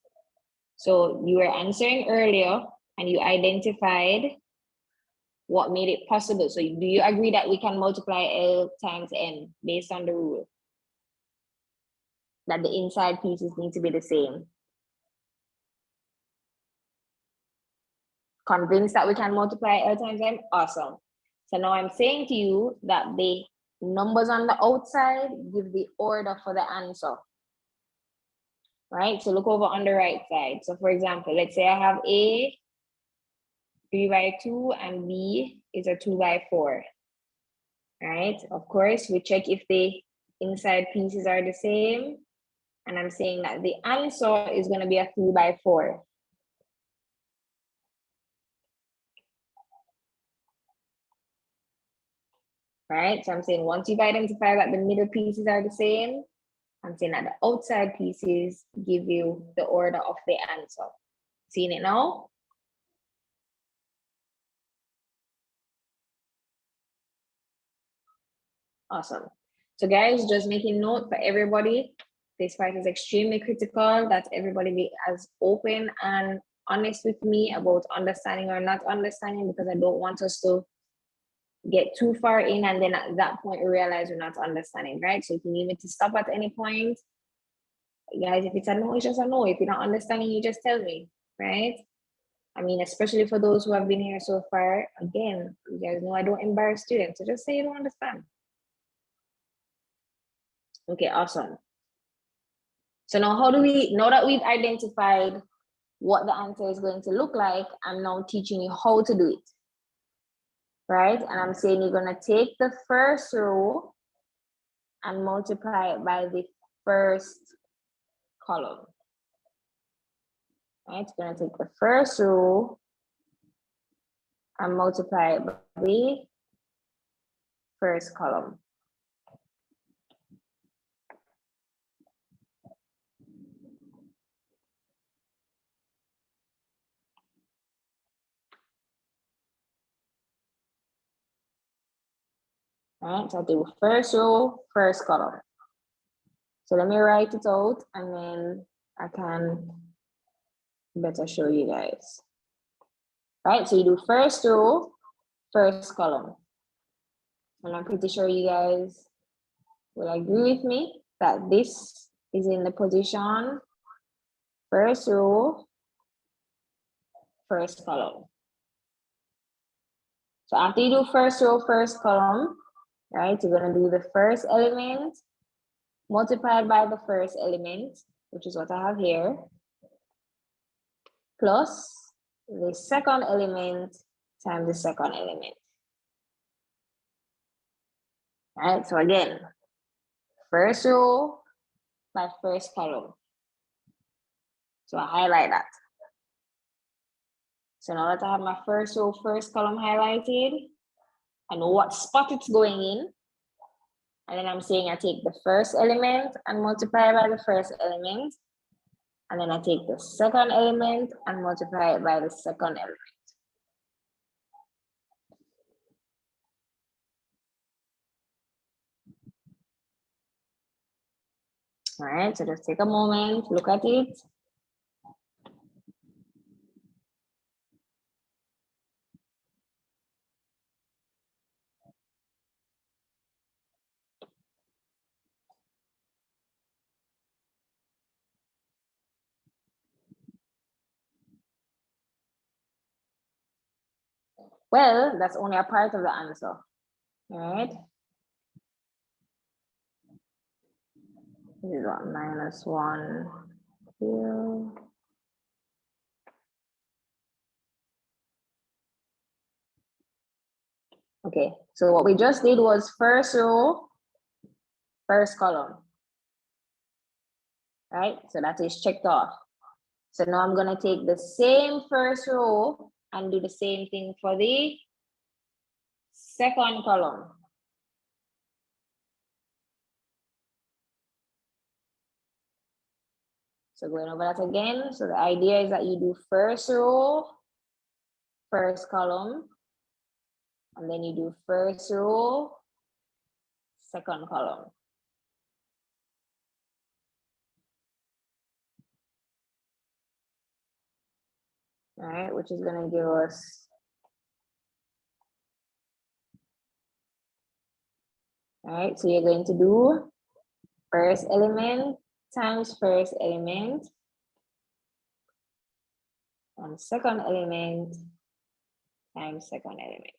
so you were answering earlier and you identified what made it possible. So do you agree that we can multiply L times N based on the rule? That the inside pieces need to be the same. Convinced that we can multiply L times N? Awesome. So now I'm saying to you that the numbers on the outside give the order for the answer. Right? So look over on the right side. So for example, let's say I have A 3 by 2 and B is a 2 by 4. Right? Of course, we check if the inside pieces are the same. And I'm saying that the answer is going to be a 3 by 4. Right? So I'm saying once you've identified that the middle pieces are the same, I'm saying that the outside pieces give you the order of the answer. Seeing it now? Awesome. So guys, just making note for everybody, this part is extremely critical that everybody be as open and honest with me about understanding or not understanding, because I don't want us to get too far in and then at that point we realize we're not understanding, right? So if you need me to stop at any point, guys, if it's a no, it's just a no. If you're not understanding, you just tell me, right? I mean, especially for those who have been here so far, again, you guys know I don't embarrass students, so just say you don't understand. Okay, awesome. So now how do we, now that we've identified what the answer is going to look like, I'm now teaching you how to do it, right? And I'm saying you're gonna take the first row and multiply it by the first column, right? You're gonna take the first row and multiply it by the first column. All right, so I do first row, first column. So let me write it out and then I can better show you guys. All right, so you do first row, first column. And I'm pretty sure you guys will agree with me that this is in the position first row, first column. So after you do first row, first column, right, you're going to do the first element multiplied by the first element, which is what I have here, plus the second element times the second element. Right, so again, first row by first column. So I highlight that. So now that I have my first row, first column highlighted, I know what spot it's going in. And then I'm saying I take the first element and multiply by the first element. And then I take the second element and multiply it by the second element. All right, so just take a moment, look at it. Well, that's only a part of the answer. All right. This is what, -1 here. Okay, so what we just did was first row, first column, right? So that is checked off. So now I'm gonna take the same first row and do the same thing for the second column. So going over that again. So the idea is that you do first row, first column, and then you do first row, second column. All right, which is gonna give us, all right, so you're going to do first element times first element and second element times second element.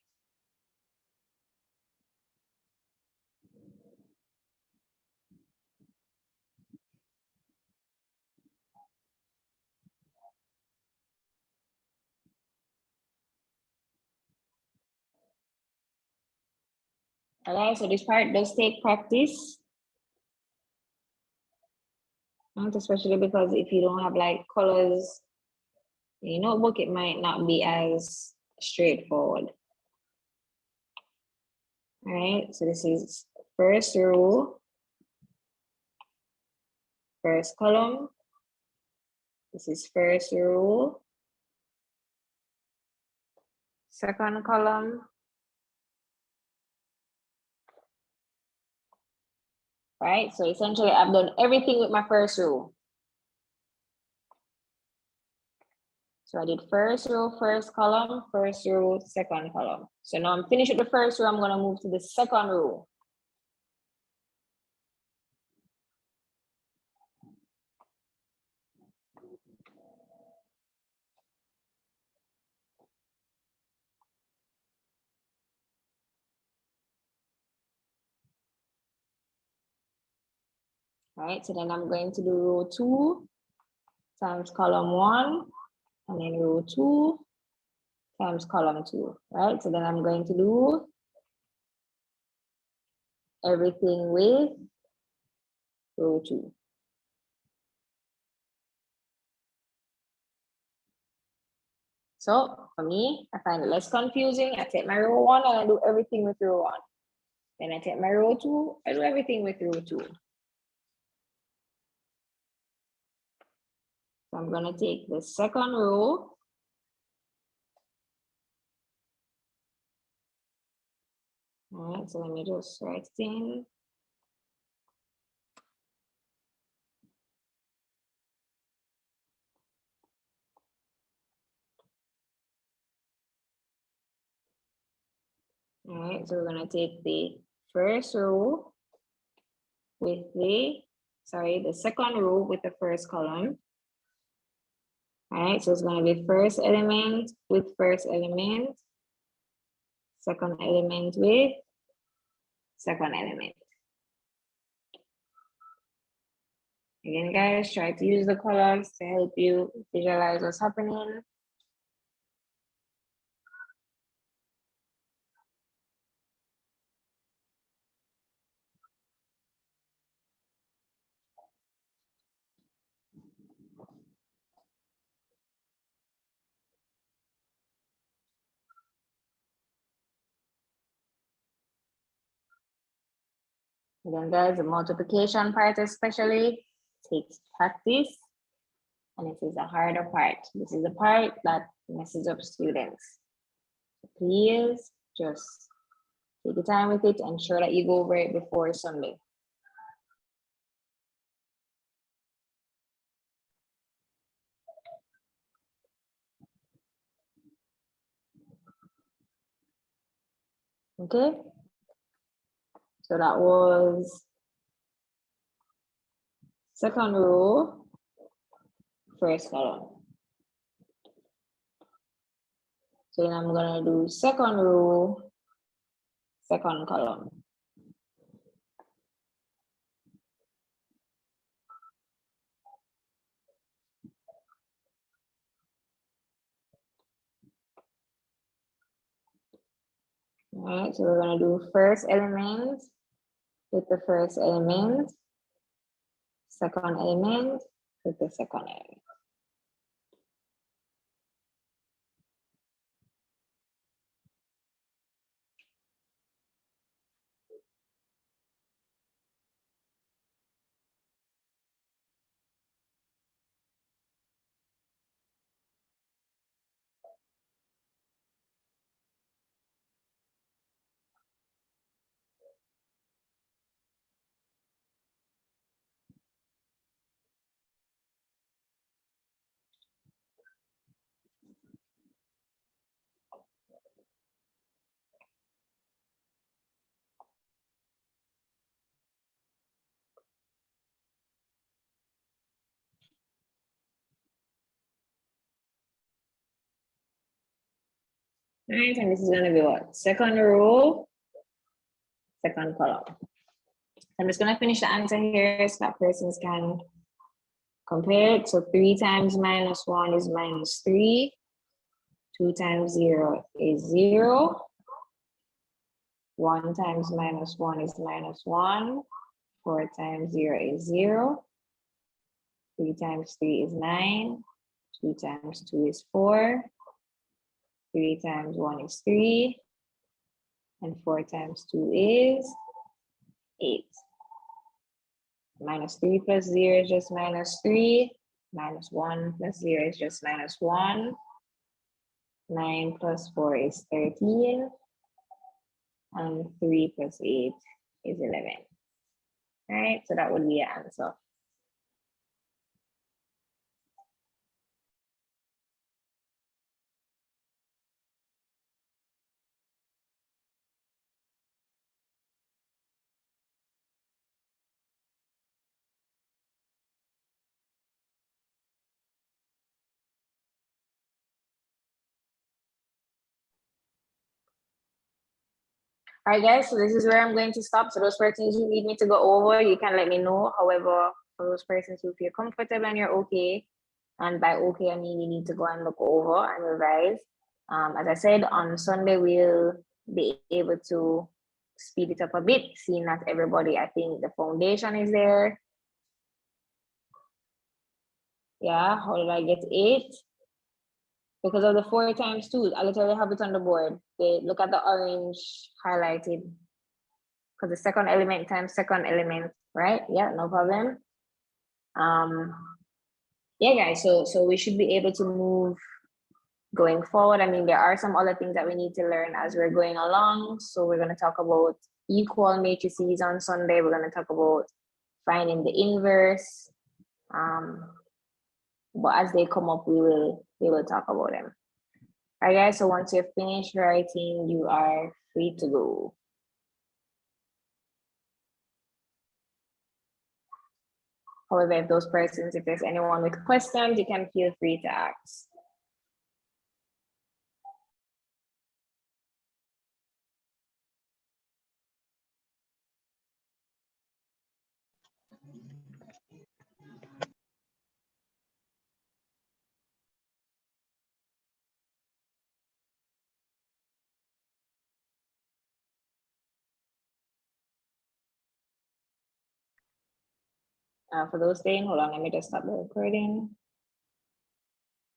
All right, so this part does take practice. Especially because if you don't have like colors in your notebook, it might not be as straightforward. All right, so this is first row, first column. This is first row, second column. Right, so essentially I've done everything with my first row. So I did first row, first column, first row, second column. So now I'm finished with the first row, I'm gonna move to the second row. Right, so then I'm going to do row 2 times column 1, and then row 2 times column 2, right? So then I'm going to do everything with row 2. So for me, I find it less confusing. I take my row 1 and I do everything with row 1. Then I take my row 2, I do everything with row 2. So I'm gonna take the second row. All right, so let me just write it in. All right, so we're gonna take the first row with the the second row with the first column. All right, so it's going to be first element with first element, second element with second element. Again, guys, try to use the colors to help you visualize what's happening. Again, guys, the multiplication part especially takes practice, and it is a harder part. This is the part that messes up students. So please just take your time with it, ensure that you go over it before Sunday. Okay, so that was second row, first column. So then I'm gonna do second row, second column. All right, so we're gonna do first element with the first element, second element with the second element. All right, and this is gonna be what? Second row, second column. I'm just gonna finish the answer here so that persons can compare it. So 3 times minus 1 is minus 3. 2 times 0 is 0. 1 times minus 1 is minus 1. 4 times 0 is 0. 3 times 3 is 9. 2 times 2 is 4. 3 times 1 is 3. And 4 times 2 is 8. Minus 3 plus 0 is just minus 3. Minus 1 plus 0 is just minus 1. 9 plus 4 is 13. And 3 plus 8 is 11. All right, so that would be your answer. All right, guys, so this is where I'm going to stop. So those persons who need me to go over, you can let me know. However, for those persons who feel comfortable and you're okay, and by okay, I mean you need to go and look over and revise. As I said, on Sunday, we'll be able to speed it up a bit, seeing that everybody, I think the foundation is there. Yeah, how did I get 8? Because of the 4 times 2, I literally have it on the board. They look at the orange highlighted. Because the second element times second element, right? Yeah, no problem. Yeah, guys, so we should be able to move going forward. I mean, there are some other things that we need to learn as we're going along. So we're going to talk about equal matrices on Sunday. We're going to talk about finding the inverse. But as they come up, we will talk about them. All right, guys, so once you're finished writing, you are free to go. However, if those persons, if there's anyone with questions, you can feel free to ask. For those staying, hold on, let me just stop the recording.